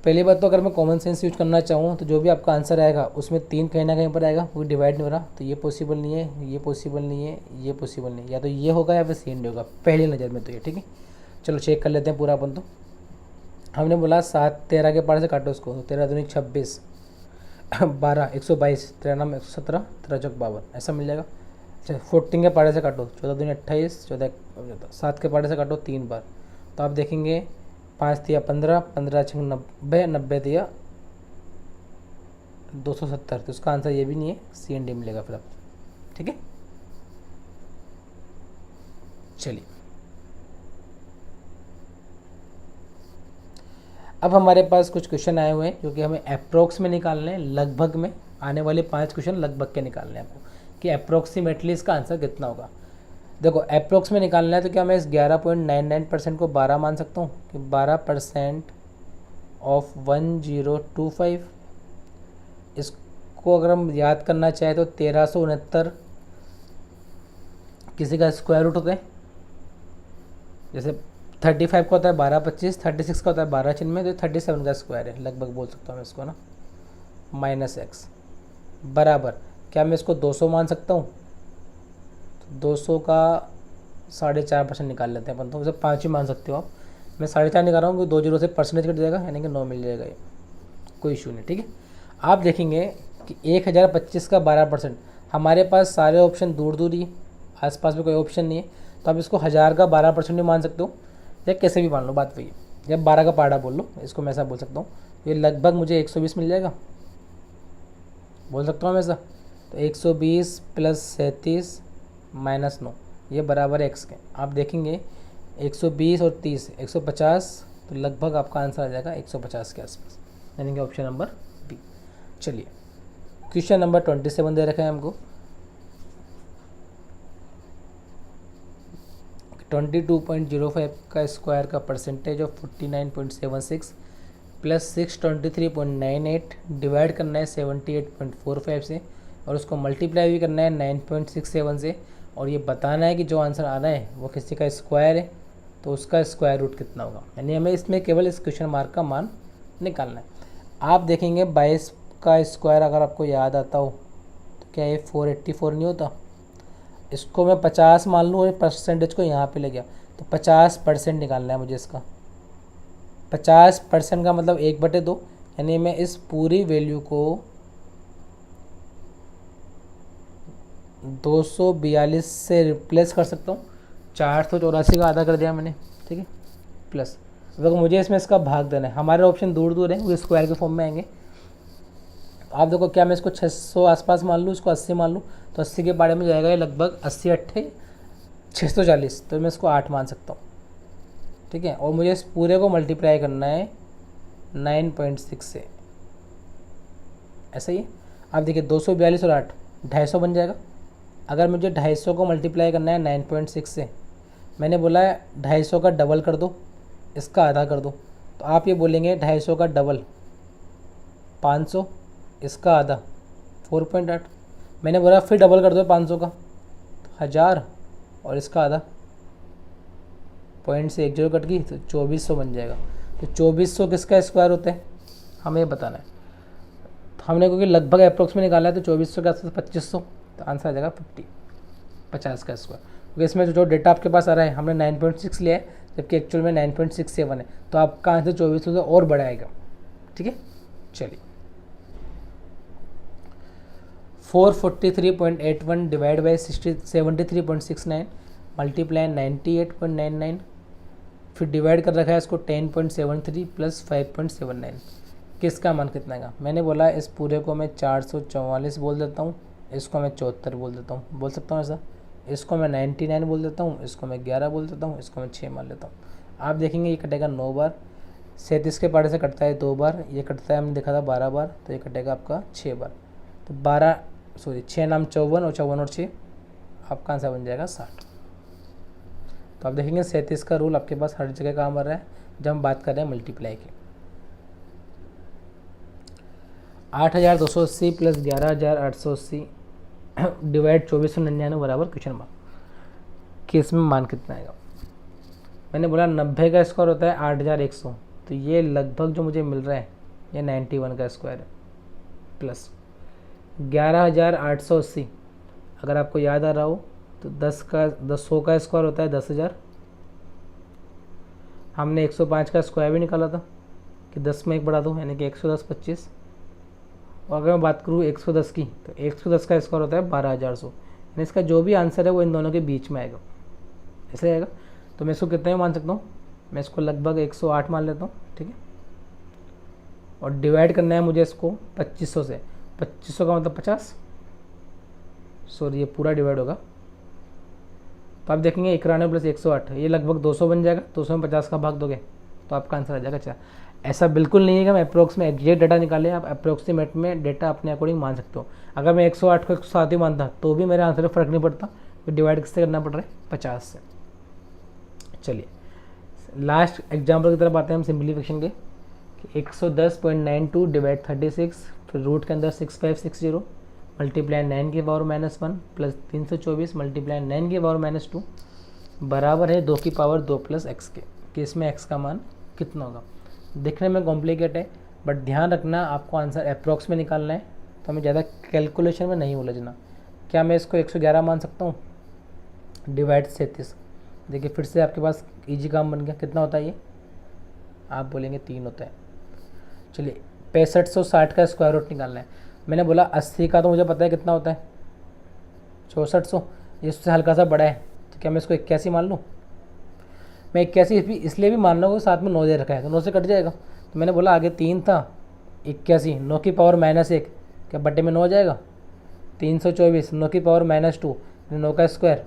पहली बात तो अगर मैं कॉमन सेंस यूज करना चाहूँ तो जो भी आपका आंसर आएगा उसमें 3 कहीं ना कहीं पर आएगा, वो डिवाइड नहीं हो रहा, तो ये पॉसिबल नहीं है, ये पॉसिबल नहीं है, ये पॉसिबल नहीं है, या तो ये होगा या फिर सी होगा पहली नज़र में तो ये। ठीक है चलो चेक कर लेते हैं पूरा अपन। तो हमने बोला 7 13 के पार से काटो उसको, तो 13 दूनी 26 12 122 13 नाम 117 13 चौक 52 ऐसा मिल जाएगा। 14 के पारे से काटो, 14 दूनी 28 14 7 के पारे से काटो 3 बार, तो आप देखेंगे 5 दिया 15 15 6 90 90 दिया 270, तो उसका आंसर ये भी नहीं है, सी एंड डी मिलेगा फिर आपको। ठीक है चलिए अब हमारे पास कुछ क्वेश्चन आए हुए हैं जो कि हमें अप्रोक्स में निकालने हैं, लगभग में आने वाले 5 क्वेश्चन लगभग के निकालने हैं आपको, कि अप्रोक्सीमेटली इसका आंसर कितना होगा। देखो अप्रोक्स में निकालना है तो क्या मैं इस 11.99% को 12 मान सकता हूँ कि 12% ऑफ 1025। इसको अगर हम याद करना चाहें तो 1369 किसी का स्क्वायर रूट होता है। जैसे 35 का होता है 12 25, 36 का होता है 12 चिन्ह में, तो 37 का स्क्वायर है लगभग बोल सकता हूँ मैं इसको ना, माइनस एक्स बराबर क्या मैं इसको 200 मान सकता हूँ। तो 200 का 4.5% निकाल लेते हैं अपन, तो उसे 5 ही मान सकते हो आप। मैं 4.5 निकाल रहा हूँ क्योंकि 2 जीरो से परसेंटेज कट जाएगा, यानी कि 9 मिल जाएगा, ये कोई इशू नहीं। ठीक है, आप देखेंगे कि 1025 का 12%, हमारे पास सारे ऑप्शन दूर दूर ही, आसपास में कोई ऑप्शन नहीं है, तो आप इसको 1000 का 12% भी मान सकते हो, या कैसे भी मान लो, बात वही है। या 12 का पाड़ा बोल लो, इसको मैं ऐसा बोल सकता हूँ, ये लगभग मुझे 120 मिल जाएगा, बोल सकता हूँ मैं ऐसा। तो 120 प्लस 37 माइनस 9 ये बराबर है एक्स के। आप देखेंगे 120 और 30 150, तो लगभग आपका आंसर आ जाएगा 150 के आसपास, यानी कि ऑप्शन नंबर बी। चलिए क्वेश्चन नंबर 27 दे रखा है हमको, 22.05 का स्क्वायर का परसेंटेज ऑफ 49.76 प्लस 623.98 डिवाइड करना है 78.45 से, और उसको मल्टीप्लाई भी करना है 9.67 से, और ये बताना है कि जो आंसर आ रहा है वो किसी का स्क्वायर है, तो उसका स्क्वायर रूट कितना होगा। यानी हमें इसमें केवल इस क्वेश्चन मार्क का मान निकालना है। आप देखेंगे 22 का स्क्वायर अगर आपको याद आता हो तो क्या ये 484 नहीं होता। इसको मैं 50 मान लूँ और परसेंटेज को यहाँ पे ले गया, तो 50% निकालना है मुझे इसका। 50% का मतलब 1/2, यानी मैं इस पूरी वैल्यू को 242 से रिप्लेस कर सकता हूँ। 484 का आधा कर दिया मैंने, ठीक है, प्लस अगर मुझे इसमें इसका भाग देना है, हमारे ऑप्शन दूर दूर हैं, वो स्क्वायर के फॉर्म में आएंगे। आप देखो क्या मैं इसको 600 आसपास मान लूँ, इसको 80 मान लूँ, तो 80 के बारे में जाएगा ये लगभग 80 8 640, तो मैं इसको 8 मान सकता हूँ। ठीक है, और मुझे इस पूरे को मल्टीप्लाई करना है 9.6 से, ऐसा ही है। आप देखिए 242 और 8 250 बन जाएगा। अगर मुझे 250 को मल्टीप्लाई करना है 9.6 से, मैंने बोला है 250 का डबल कर दो, इसका आधा कर दो, तो आप ये बोलेंगे 250 का डबल 500, इसका आधा 4.8। मैंने बोला फिर डबल कर दो 500 का, तो 1000, और इसका आधा, पॉइंट से 1 0 कट गई, तो 2400 बन जाएगा। तो 2400 किसका स्क्वायर होता है हमें बताना है। तो हमने क्योंकि लगभग अप्रोक्स में निकाला है, तो 2400 के आसपास 2500, तो आंसर आ जाएगा 50 का स्क्वायर। क्योंकि इसमें जो डेटा आपके पास आ रहा है हमने 9.6 लिया है, जबकि एक्चुअल में 9.67 है, तो आपका आंसर 2400 से और बड़ा आएगा। ठीक है, चलिए 443.81 डिवाइड बाई 73.69 मल्टीप्लाई 98.99, फिर डिवाइड कर रखा है इसको 10.73 प्लस 5.79, किसका मान कितना आएगा। मैंने बोला इस पूरे को मैं 444 बोल देता हूँ, इसको मैं 74 बोल देता हूँ, बोल सकता हूँ ऐसा। इसको मैं 99 बोल देता हूँ, इसको मैं 11 बोल देता हूँ, इसको मैं 6 मान लेता हूँ। आप देखेंगे ये कटेगा 9 बार, 37 के पारे से कटता है 2 बार, ये कटता है हमने देखा था 12 बार, तो ये कटेगा आपका 6 बार। तो 6 नाम 54 और 54 और 6, आपका आंसर बन जाएगा 60। तो आप देखेंगे 37 का रूल आपके पास हर जगह काम आ रहा है जब हम बात कर रहे हैं मल्टीप्लाई की। 8280 प्लस 11880 डिवाइड 2499 बराबर क्वेश्चन मार्क, कि इसमें मान कितना आएगा। मैंने बोला 90 का स्क्वायर होता है 8100, तो ये लगभग जो मुझे मिल रहा है ये 91 का स्क्वायर है, प्लस 11880, अगर आपको याद आ रहा हो तो 100 का स्क्वायर होता है 10,000। हमने 105 का स्क्वायर भी निकाला था कि 10 में 1 बढ़ा दो, यानी कि 110 25। और अगर मैं बात करूँ 110 की, तो 110 का स्क्वायर होता है 12,100, यानी इसका जो भी आंसर है वो इन दोनों के बीच में आएगा, ऐसे आएगा। तो मैं इसको कितने में मान सकता हूँ, मैं इसको लगभग 108 मान लेता हूँ, ठीक है। और डिवाइड करना है मुझे इसको 2500 से, 2500 का मतलब 50, सॉरी ये पूरा डिवाइड होगा। तो आप देखेंगे 91 प्लस 108, ये लगभग 200 बन जाएगा। 200 में 50 का भाग दोगे तो आपका आंसर आ जाएगा 4। ऐसा बिल्कुल नहीं है कि हम अप्रोक्स में एग्जैक्ट डाटा निकालें, आप अप्रोक्सीमेट में डेटा अपने अकॉर्डिंग मान सकते हो। अगर मैं 108 को 107 ही मानता तो भी मेरे आंसर में फ़र्क नहीं पड़ता, तो डिवाइड किससे करना पड़ रहा है, 50 से। चलिए लास्ट एग्जाम्पल की तरफ आते हैं हम सिंप्लीफिकेशन के, 110.92 डिवाइड 36, फिर रूट के अंदर 6560 मल्टीप्लाई 9 की पावर -1 प्लस 324 मल्टीप्लाई 9 की पावर -2 बराबर है 2 की पावर 2 प्लस एक्स के, कि इसमें एक्स का मान कितना होगा। दिखने में कॉम्प्लिकेट है बट ध्यान रखना आपको आंसर अप्रॉक्स में निकालना है, तो हमें ज़्यादा कैलकुलेशन में नहीं उलझना। क्या मैं इसको 111 मान सकता हूँ डिवाइड 37, देखिए फिर से आपके पास इजी काम बन गया। कितना होता है ये, आप बोलेंगे 3 होता है। चलिए 6560 का स्क्वायर रूट निकालना है। मैंने बोला 80 का तो मुझे पता है कितना होता है 6400, ये उससे हल्का सा बड़ा है, तो क्या मैं इसको 81 मान लूँ। मैं 81 भी इसलिए भी मान रहा हूँ साथ में 9 दे रखा है, तो 9 से कट जाएगा। तो मैंने बोला आगे 3 था, 81 9 की पावर -1, क्या बट्टे में 9 हो जाएगा। 324 9 की पावर -2, 9 का स्क्वायर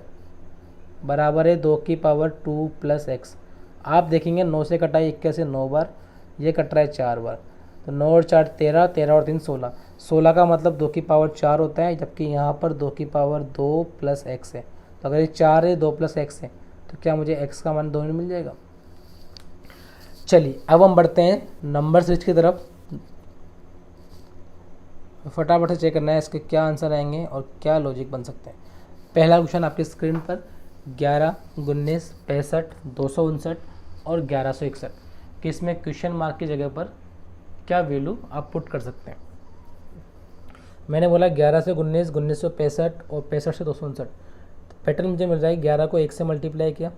बराबर है 2 की पावर 2 प्लस एक्स। आप देखेंगे 9 से कटा है 81 9 बार, ये कट रहा है 4 बार, तो 9 और 4 13, 13 और 3 16, 16 का मतलब 2 की पावर 4 होता है, जबकि यहाँ पर 2 की पावर 2 प्लस एक्स है। तो अगर ये 4 है 2 प्लस एक्स है, तो क्या मुझे एक्स का मान 2 में मिल जाएगा। चलिए अब हम बढ़ते हैं नंबर स्विच की तरफ। फटाफट से चेक करना है इसके क्या आंसर आएंगे और क्या लॉजिक बन सकते हैं। पहला क्वेश्चन आपकी स्क्रीन पर 11 19 65 259 और 1161 कि इसमें क्वेश्चन मार्क की जगह पर क्या वैल्यू आप पुट कर सकते हैं। मैंने बोला 11 से 19 19 से 65 और 65 से 259, तो पैटर्न मुझे मिल रहा है 11 को 1 से मल्टीप्लाई किया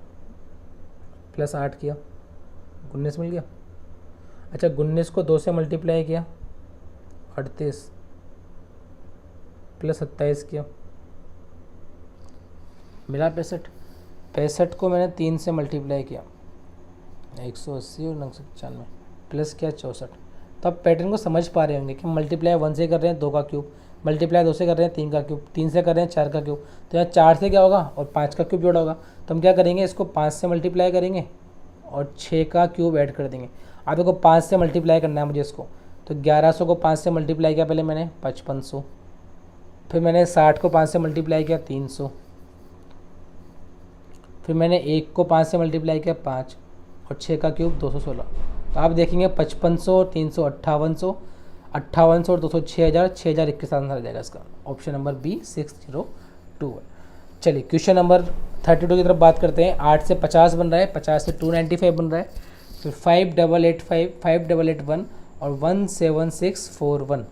प्लस 8 किया 19 मिल गया। अच्छा 19 को 2 से मल्टीप्लाई किया 38 प्लस 27 किया मिला 65। 65 को मैंने 3 से मल्टीप्लाई किया 180 और 995 प्लस किया 64। तो आप पैटर्न को समझ पा रहे होंगे कि मल्टीप्लाई 1 से कर रहे हैं 2 का क्यूब, मल्टीप्लाई 2 से कर रहे हैं 3 का क्यूब, 3 से कर रहे हैं 4 का क्यूब, तो यहाँ 4 से क्या होगा और 5 का क्यूब जोड़ा होगा। तो हम क्या करेंगे, इसको 5 से मल्टीप्लाई करेंगे और 6 का क्यूब ऐड कर देंगे। अब देखो 5 से मल्टीप्लाई करना है मुझे इसको, तो 1100 को 5 से मल्टीप्लाई किया पहले मैंने 5500, फिर मैंने 60 को 5 से मल्टीप्लाई किया 300, फिर मैंने 1 को 5 से मल्टीप्लाई किया 5 और 6 का क्यूब 216। तो आप देखेंगे 5500 300 5800, 5800 और 200 6000, 6000 21 आंसर आ जाएगा इसका। ऑप्शन नंबर बी 602 है। चलिए क्वेश्चन नंबर 32 की तरफ बात करते हैं। 8 से 50 बन रहा है, 50 से 295 बन रहा है, फिर 5885 5881 और 17641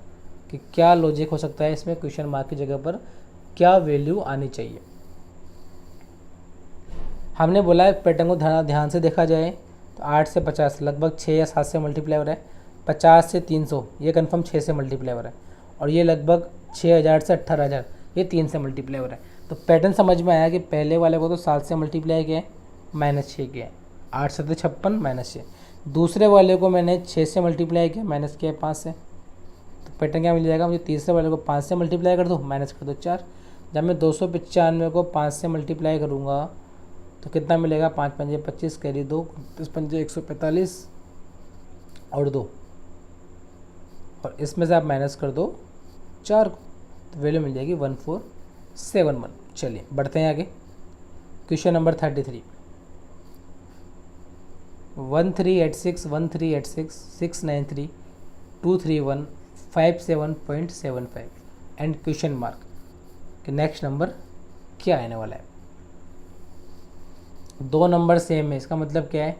कि क्या लॉजिक हो सकता है इसमें, क्वेश्चन मार्क की जगह पर क्या वैल्यू आनी चाहिए। हमने बोला है पैटर्न को ध्यान से देखा जाए तो 8 से 50 लगभग 6 या 7 से मल्टीप्लाई हो रहा है, 50 से 300 ये कन्फर्म 6 से मल्टीप्लाई हो रहा है, और ये लगभग 6000 से 18000 ये 3 से मल्टीप्लाई हो रहा है। तो पैटर्न समझ में आया कि पहले वाले को तो 7 से मल्टीप्लाई किया है -6 किया है, 8 से 56 -6। दूसरे वाले को मैंने 6 से मल्टीप्लाई किया माइनस किया है 5 से, तो पैटर्न क्या मिल जाएगा मुझे, तीसरे वाले को 5 से मल्टीप्लाई कर दो माइनस कर दो 4। जब मैं 295 को 5 से मल्टीप्लाई करूँगा तो कितना मिलेगा, 5 पंजे 25 कैरी 2 10 पंजे 145 और 2, और इसमें से आप माइनस कर दो 4 को, तो वैल्यू मिल जाएगी 1471। चलिए बढ़ते हैं आगे। Question number 33 1386 1386 693 231 57.75 and question mark कि नेक्स्ट नंबर क्या आने वाला है। दो नंबर सेम है, इसका मतलब क्या है,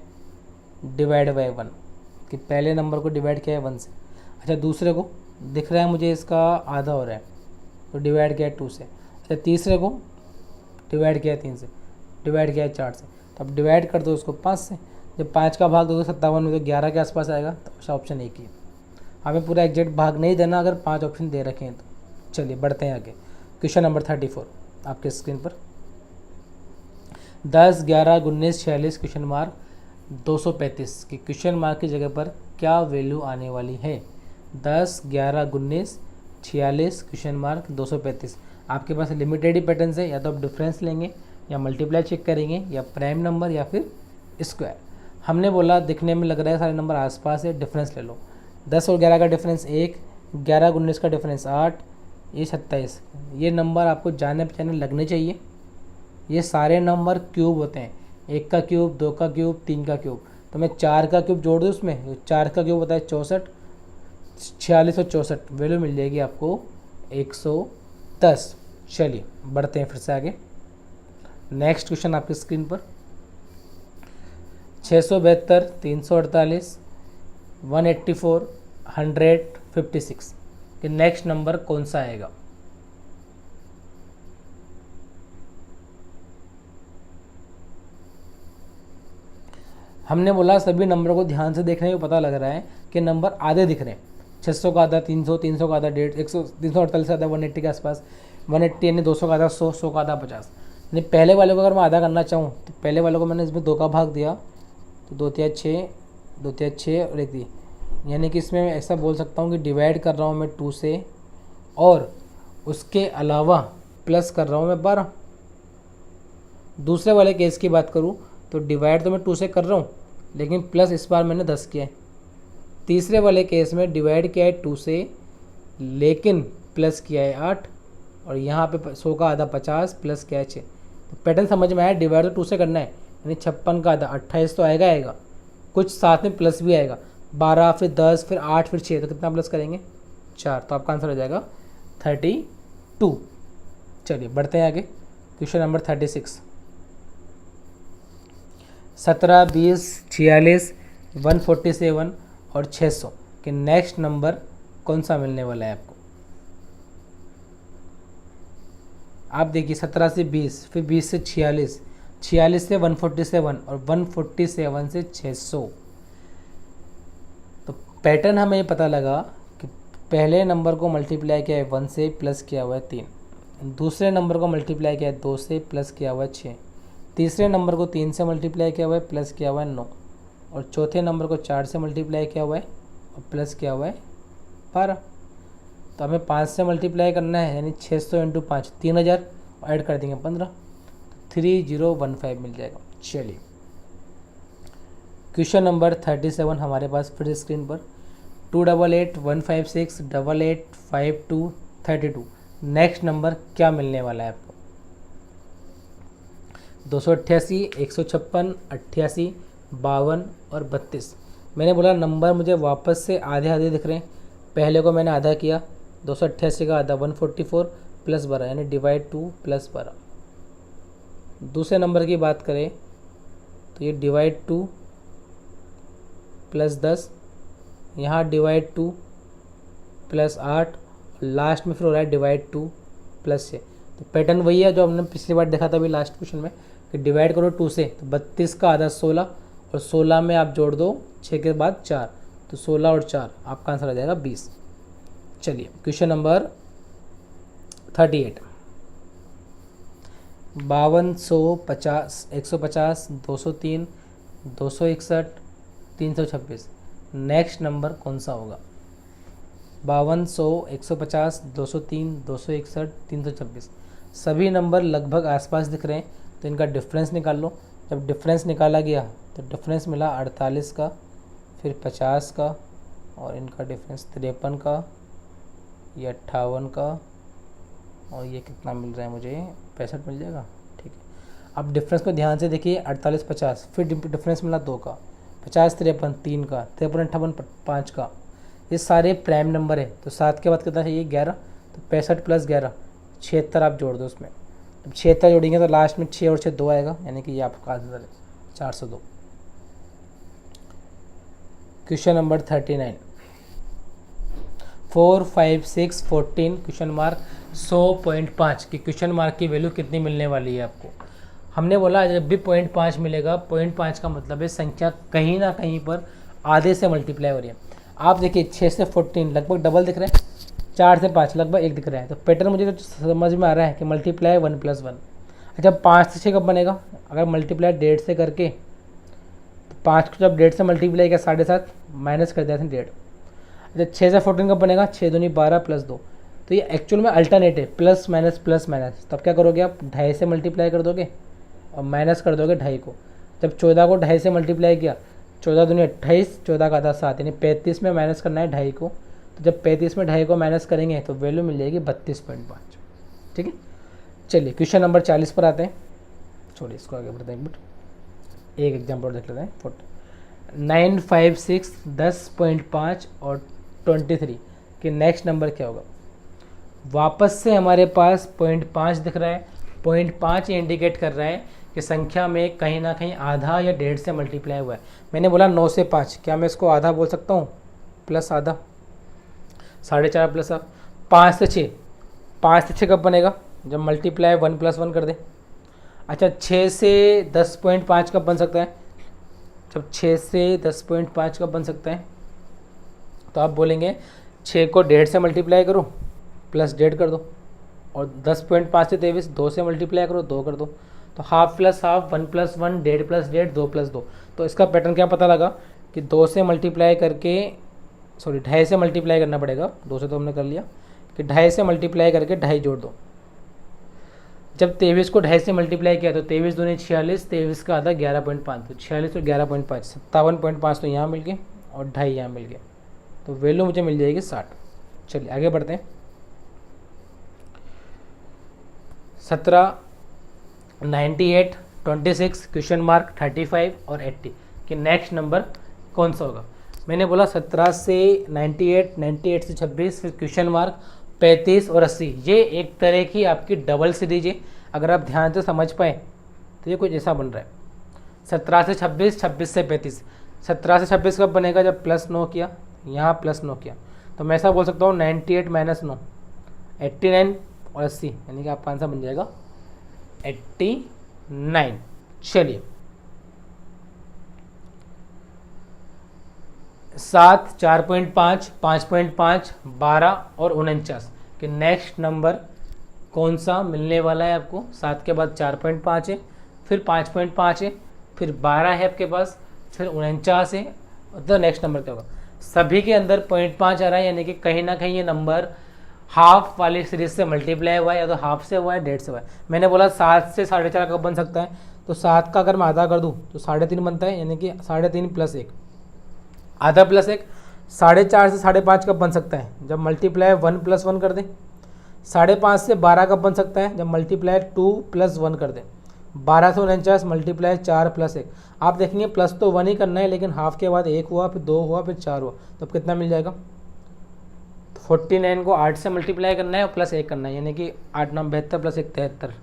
डिवाइड बाय 1 कि पहले नंबर को डिवाइड किया है 1 से। अच्छा दूसरे को दिख रहा है मुझे इसका आधा हो रहा है, तो डिवाइड किया है 2 से। अच्छा तीसरे को डिवाइड किया है 3 से, डिवाइड किया है 4 से, तो अब डिवाइड कर दो उसको 5 से। जब 5 का भाग दोगे 57 में, तो 11 के आसपास आएगा, तो ऑप्शन एक ही है। हमें पूरा एग्जैक्ट भाग नहीं देना अगर 5 ऑप्शन दे रखे हैं तो। चलिए बढ़ते हैं आगे। क्वेश्चन नंबर 34 आपके स्क्रीन पर 10 11 19 46 क्वेश्चन मार्क 235 की क्वेश्चन मार्क की जगह पर क्या वैल्यू आने वाली है। 10 11 19 46 क्वेश्चन मार्क 235। आपके पास लिमिटेड ही पैटर्न है, या तो आप डिफरेंस लेंगे या मल्टीप्लाई चेक करेंगे या प्राइम नंबर या फिर स्क्वायर। हमने बोला दिखने में लग रहा है सारे नंबर आसपास है, डिफरेंस ले लो। 10 और 11 का डिफरेंस 1, 11 19 का डिफरेंस 8, ये 27। ये नंबर आपको जाने पहचाने लगने चाहिए, ये सारे नंबर क्यूब होते हैं, 1 का क्यूब, 2 का क्यूब, 3 का क्यूब। तो मैं 4 का क्यूब जोड़ दूँ उसमें, 4 का क्यूब होता है 64, 46 और 64 वैल्यू मिल जाएगी आपको 110। चलिए बढ़ते हैं फिर से आगे। नेक्स्ट क्वेश्चन आपकी स्क्रीन पर 672, 348, 184, 156 कि नेक्स्ट नंबर कौन सा आएगा। हमने बोला सभी नंबरों को ध्यान से देखने में पता लग रहा है कि नंबर आधे दिख रहे हैं। 600 का आधा 300, 300 का आधा 150, 100, 348 का आधा 180 के आसपास, 180 यानी 200 का आधा 100, 100 का आधा 50। यानी पहले वाले को अगर मैं आधा करना चाहूँ तो पहले वाले को मैंने इसमें 2 का भाग दिया तो 2 तिया 6, 2 तिया 6 और 1 दी, यानी कि इसमें मैं ऐसा बोल सकता हूँ कि डिवाइड कर रहा हूँ मैं 2 से और उसके अलावा प्लस कर रहा हूँ मैं 12। दूसरे वाले केस की बात करूँ तो डिवाइड तो मैं 2 से कर रहा हूँ लेकिन प्लस इस बार मैंने 10 किया है। तीसरे वाले केस में डिवाइड किया है 2 से लेकिन प्लस किया है 8 और यहाँ पे 100 का आधा 50 प्लस किया है 6। तो पैटर्न समझ में आया, डिवाइड तो 2 से करना है, यानी 56 का आधा 28 तो आएगा, कुछ साथ में प्लस भी आएगा, 12 फिर 10 फिर 8 फिर 6, तो कितना प्लस करेंगे 4, तो आपका आंसर हो जाएगा 32। चलिए बढ़ते हैं आगे। क्वेश्चन नंबर 36, 17, 20, 46, 147 और 600 कि नेक्स्ट नंबर कौन सा मिलने वाला है आपको। आप देखिए 17 से 20, फिर 20 से 46, 46 से 147 और 147 से 600। तो पैटर्न हमें ये पता लगा कि पहले नंबर को मल्टीप्लाई किया है 1 से, प्लस किया हुआ है 3, दूसरे नंबर को मल्टीप्लाई किया है 2 से, प्लस किया हुआ है 6, तीसरे नंबर को 3 से मल्टीप्लाई किया हुआ है, प्लस किया हुआ है 9 और चौथे नंबर को 4 से मल्टीप्लाई किया हुआ है और प्लस किया हुआ है 12। तो हमें 5 से मल्टीप्लाई करना है, यानी 600 इंटू 5 3000 और ऐड कर देंगे 15, 3015 मिल जाएगा। चलिए क्वेश्चन नंबर 37 हमारे पास फिर स्क्रीन पर 288, 156, 88, 52, 32 नेक्स्ट नंबर क्या मिलने वाला है आपको। 288, 156, 88, 52 और 32। मैंने बोला नंबर मुझे वापस से आधे आधे दिख रहे हैं, पहले को मैंने आधा किया, 288 का आधा 144 प्लस 12 यानी डिवाइड 2 प्लस 12। दूसरे नंबर की बात करें तो ये डिवाइड 2 प्लस 10, यहाँ डिवाइड 2 प्लस 8, लास्ट में फिर हो रहा है डिवाइड 2 प्लस 6। तो पैटर्न वही है जो हमने पिछली बार देखा था अभी लास्ट क्वेश्चन में कि डिवाइड करो 2 से तो 32 का आधा 16 और 16 में आप जोड़ दो 6 के बाद 4, तो 16 और 4 आपका आंसर आ जाएगा 20। चलिए क्वेश्चन नंबर 38, 5250, 150, 203, 261, 326 नेक्स्ट नंबर कौन सा होगा। 5200, 150, 203, 261, 326 सभी नंबर लगभग आसपास दिख रहे हैं, तो इनका डिफरेंस निकाल लो। जब डिफरेंस निकाला गया तो डिफरेंस मिला 48 का, फिर 50 का और इनका डिफरेंस 53 का, ये 58 का और ये कितना मिल रहा है मुझे 65 मिल जाएगा। ठीक है, अब डिफरेंस को ध्यान से देखिए 48 50, फिर डिफरेंस मिला 2 का, 50 53 3 का, 53 58 5 का। ये सारे प्राइम नंबर है, तो 7 के बाद कितना चाहिए 11, तो 65 प्लस 11 76 आप जोड़ दो उसमें। जब 76 जोड़ेंगे तो लास्ट में 6 और 6 2 आएगा, यानी कि ये आपका आंसर है 402। क्वेश्चन नंबर 39, 4 5 6 14 क्वेश्चन मार्क 100.5 की क्वेश्चन मार्क की वैल्यू कितनी मिलने वाली है आपको। हमने बोला जब भी 0.5 मिलेगा, 0.5 का मतलब है संख्या कहीं ना कहीं पर आधे से मल्टीप्लाई हो रही है। आप देखिए 6 से 14 लगभग डबल दिख रहे हैं, 4 से 5 लगभग 1 दिख रहा है, तो पैटर्न मुझे तो समझ में आ रहा है कि मल्टीप्लाई 1 + 1। अच्छा 5 से 6 कब बनेगा, अगर मल्टीप्लाई 1.5 से करके, तो 5 को जब 1.5 से मल्टीप्लाई किया 7.5 माइनस कर दिया था 1.5। अच्छा 6 से 14 कब बनेगा, 6 दूनी 12 + 2। तो ये एक्चुअल में अल्टरनेट है, प्लस माइनस। तब क्या करोगे आप 2.5 से मल्टीप्लाई कर दोगे और माइनस कर दोगे 2.5 को। जब 14 को 2.5 से मल्टीप्लाई किया, 14 दूनी 28, 14 का आधा 7, यानी 35 में माइनस करना है 2.5 को। तो जब 35 में 2.5 को माइनस करेंगे तो वैल्यू मिल जाएगी 32.5। ठीक है, चलिए क्वेश्चन नंबर 40 पर आते हैं। छोड़िए इसको आगे बढ़ते हैं एक मिनट, एक एग्जाम्पल देख लेते हैं। 9, 5, 6, 10.5 और 23 कि नेक्स्ट नंबर क्या होगा। वापस से हमारे पास 0.5 दिख रहा है। 0.5 इंडिकेट कर रहा है कि संख्या में कहीं ना कहीं आधा या 1.5 से मल्टीप्लाई हुआ है। मैंने बोला 9 से 5, क्या मैं इसको आधा बोल सकता हूँ? प्लस आधा, 4.5 प्लस 5 से 6। 5 से 6 कब बनेगा? जब मल्टीप्लाई 1 + 1 कर दे। अच्छा, 6 से 10.5 कब बन सकता है? जब 6 से 10.5 कब बन सकता है? तो आप बोलेंगे 6 को 1.5 से मल्टीप्लाई करो प्लस 1.5 कर दो, और 10.5 से 23, 2 से मल्टीप्लाई करो 2 कर दो। तो हाफ प्लस हाफ, 1 + 1, 1.5 + 1.5, 2 + 2। तो इसका पैटर्न क्या पता लगा कि 2 से मल्टीप्लाई करके, सॉरी 2.5 से मल्टीप्लाई करना पड़ेगा। 2 से तो हमने कर लिया कि 2.5 से मल्टीप्लाई करके 2.5 जोड़ दो। जब 23 को 2.5 से मल्टीप्लाई किया तो 23 दूनी 46, 23 का आधा 11.5, तो 46 और 11.5, 57.5 तो यहाँ मिल गए और 2.5 यहाँ मिल गए। तो वैल्यू मुझे मिल जाएगी 60। चलिए आगे बढ़ते हैं। 17, 98, 26, क्वेश्चन मार्क 35 और 80 कि नेक्स्ट नंबर कौन सा होगा। मैंने बोला 17 से 98, 98 से 26, फिर क्वेश्चन मार्क 35 और 80। ये एक तरह की आपकी डबल सीरीज है। अगर आप ध्यान से समझ पाए तो ये कुछ ऐसा बन रहा है। 17 से 26, 26 से 35। 17 से 26 कब बनेगा? जब +9 किया, यहाँ +9 किया। तो मैं ऐसा बोल सकता हूँ 98 - 9, 89 और 80, यानी कि आपका आंसर बन जाएगा 89। चलिए 7, 4.5, 5.5, 12 और 49 कि नेक्स्ट नंबर कौन सा मिलने वाला है आपको। 7 के बाद 4.5 है, फिर 5.5 है, फिर 12 है आपके पास, फिर 49 है। तो नेक्स्ट नंबर क्या होगा? सभी के अंदर 0.5 आ रहा है, यानी कि कहीं ना कहीं ये नंबर हाफ वाली सीरीज से मल्टीप्लाई हुआ है, या तो हाफ से हुआ है 1.5 से हुआ है। मैंने बोला 7 से 4.5 कब बन सकता है? तो 7 का अगर मैं आधा कर दूं तो 3.5 बनता है, यानी कि 3.5 + 1, आधा प्लस 1। 4.5 से 5.5 कब बन सकता है? जब मल्टीप्लाई 1 + 1 कर दें। 5.5 से 12 कब बन सकता है? जब मल्टीप्लाई 2 + 1 कर दें। 12 से 49 मल्टीप्लाई 4 + 1। आप देखेंगे प्लस तो 1 ही करना है, लेकिन हाफ के बाद 1 हुआ, फिर 2 हुआ, फिर 4 हुआ, तो अब कितना मिल जाएगा? 49 को 8 से मल्टीप्लाई करना है और प्लस 1 करना है, यानी कि 8 9 72 + 1 73,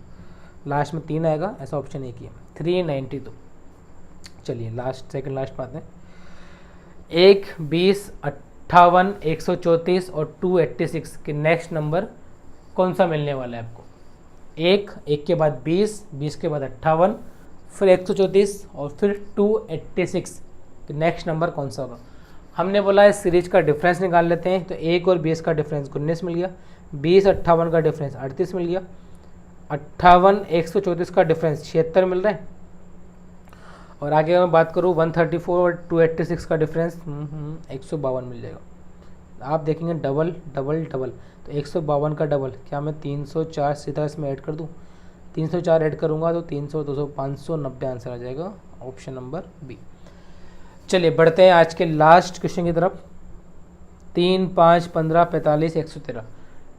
लास्ट में 3 आएगा। ऐसा ऑप्शन एक ही है, 392। चलिए लास्ट, सेकंड लास्ट बात है। 1, 20, 58, 134 और 286 के नेक्स्ट नंबर कौन सा मिलने वाला है आपको। 1 के बाद 20, 20 के बाद 58, फिर 134 और फिर 286 कि नेक्स्ट नंबर कौन सा होगा। हमने बोला इस सीरीज का डिफरेंस निकाल लेते हैं। तो 1 और 20 का डिफरेंस 19 मिल गया, 20 58 का डिफरेंस 38 मिल गया, 58 134 का डिफरेंस 76 मिल रहा है। और आगे मैं बात करूँ 134 और 286 का डिफरेंस 152 मिल जाएगा। आप देखेंगे डबल डबल डबल, तो 152 का डबल, क्या मैं 304 सीधा इसमें ऐड कर दूँ? 304 ऐड करूँगा तो 300 200 590 आंसर आ जाएगा, ऑप्शन नंबर बी। चलिए बढ़ते हैं आज के लास्ट क्वेश्चन की तरफ। 3, 5, 15, 45, 113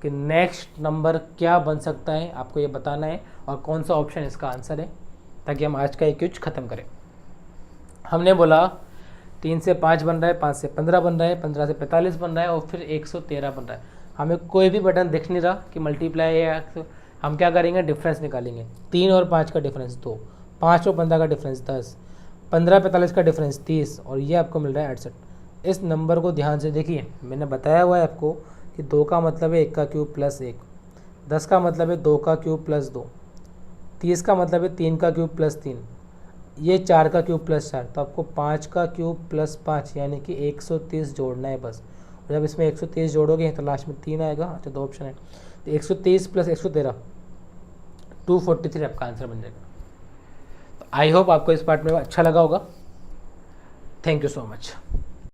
कि नेक्स्ट नंबर क्या बन सकता है, आपको ये बताना है और कौन सा ऑप्शन इसका आंसर है, ताकि हम आज का एक क्विज खत्म करें। हमने बोला 3 से 5 बन रहा है, 5 से 15 बन रहा है, 15 से 45 बन रहा है और फिर 113 बन रहा है। हमें कोई भी बटन दिख नहीं रहा कि मल्टीप्लाई है, तो हम क्या करेंगे? डिफरेंस निकालेंगे। 3 और 5 का डिफरेंस 2, 5 और 15 का डिफरेंस 10, 15 45 का डिफरेंस 30 और ये आपको मिल रहा है 68। इस नंबर को ध्यान से देखिए, मैंने बताया हुआ है आपको कि 2 का मतलब है 1 का क्यूब प्लस 1, 10 का मतलब है 2 का क्यूब प्लस 2, 30 का मतलब है 3 का क्यूब प्लस 3, ये 4 का क्यूब प्लस 4, तो आपको 5 का क्यूब प्लस 5 यानी कि 130 जोड़ना है बस। और जब इसमें 130 जोड़ोगे तो लास्ट में 3 आएगा। अच्छा 2 ऑप्शन है, तो 130 + 113 243 आपका आंसर बन जाएगा। तो आई होप आपको इस पार्ट में अच्छा लगा होगा। Thank you so much.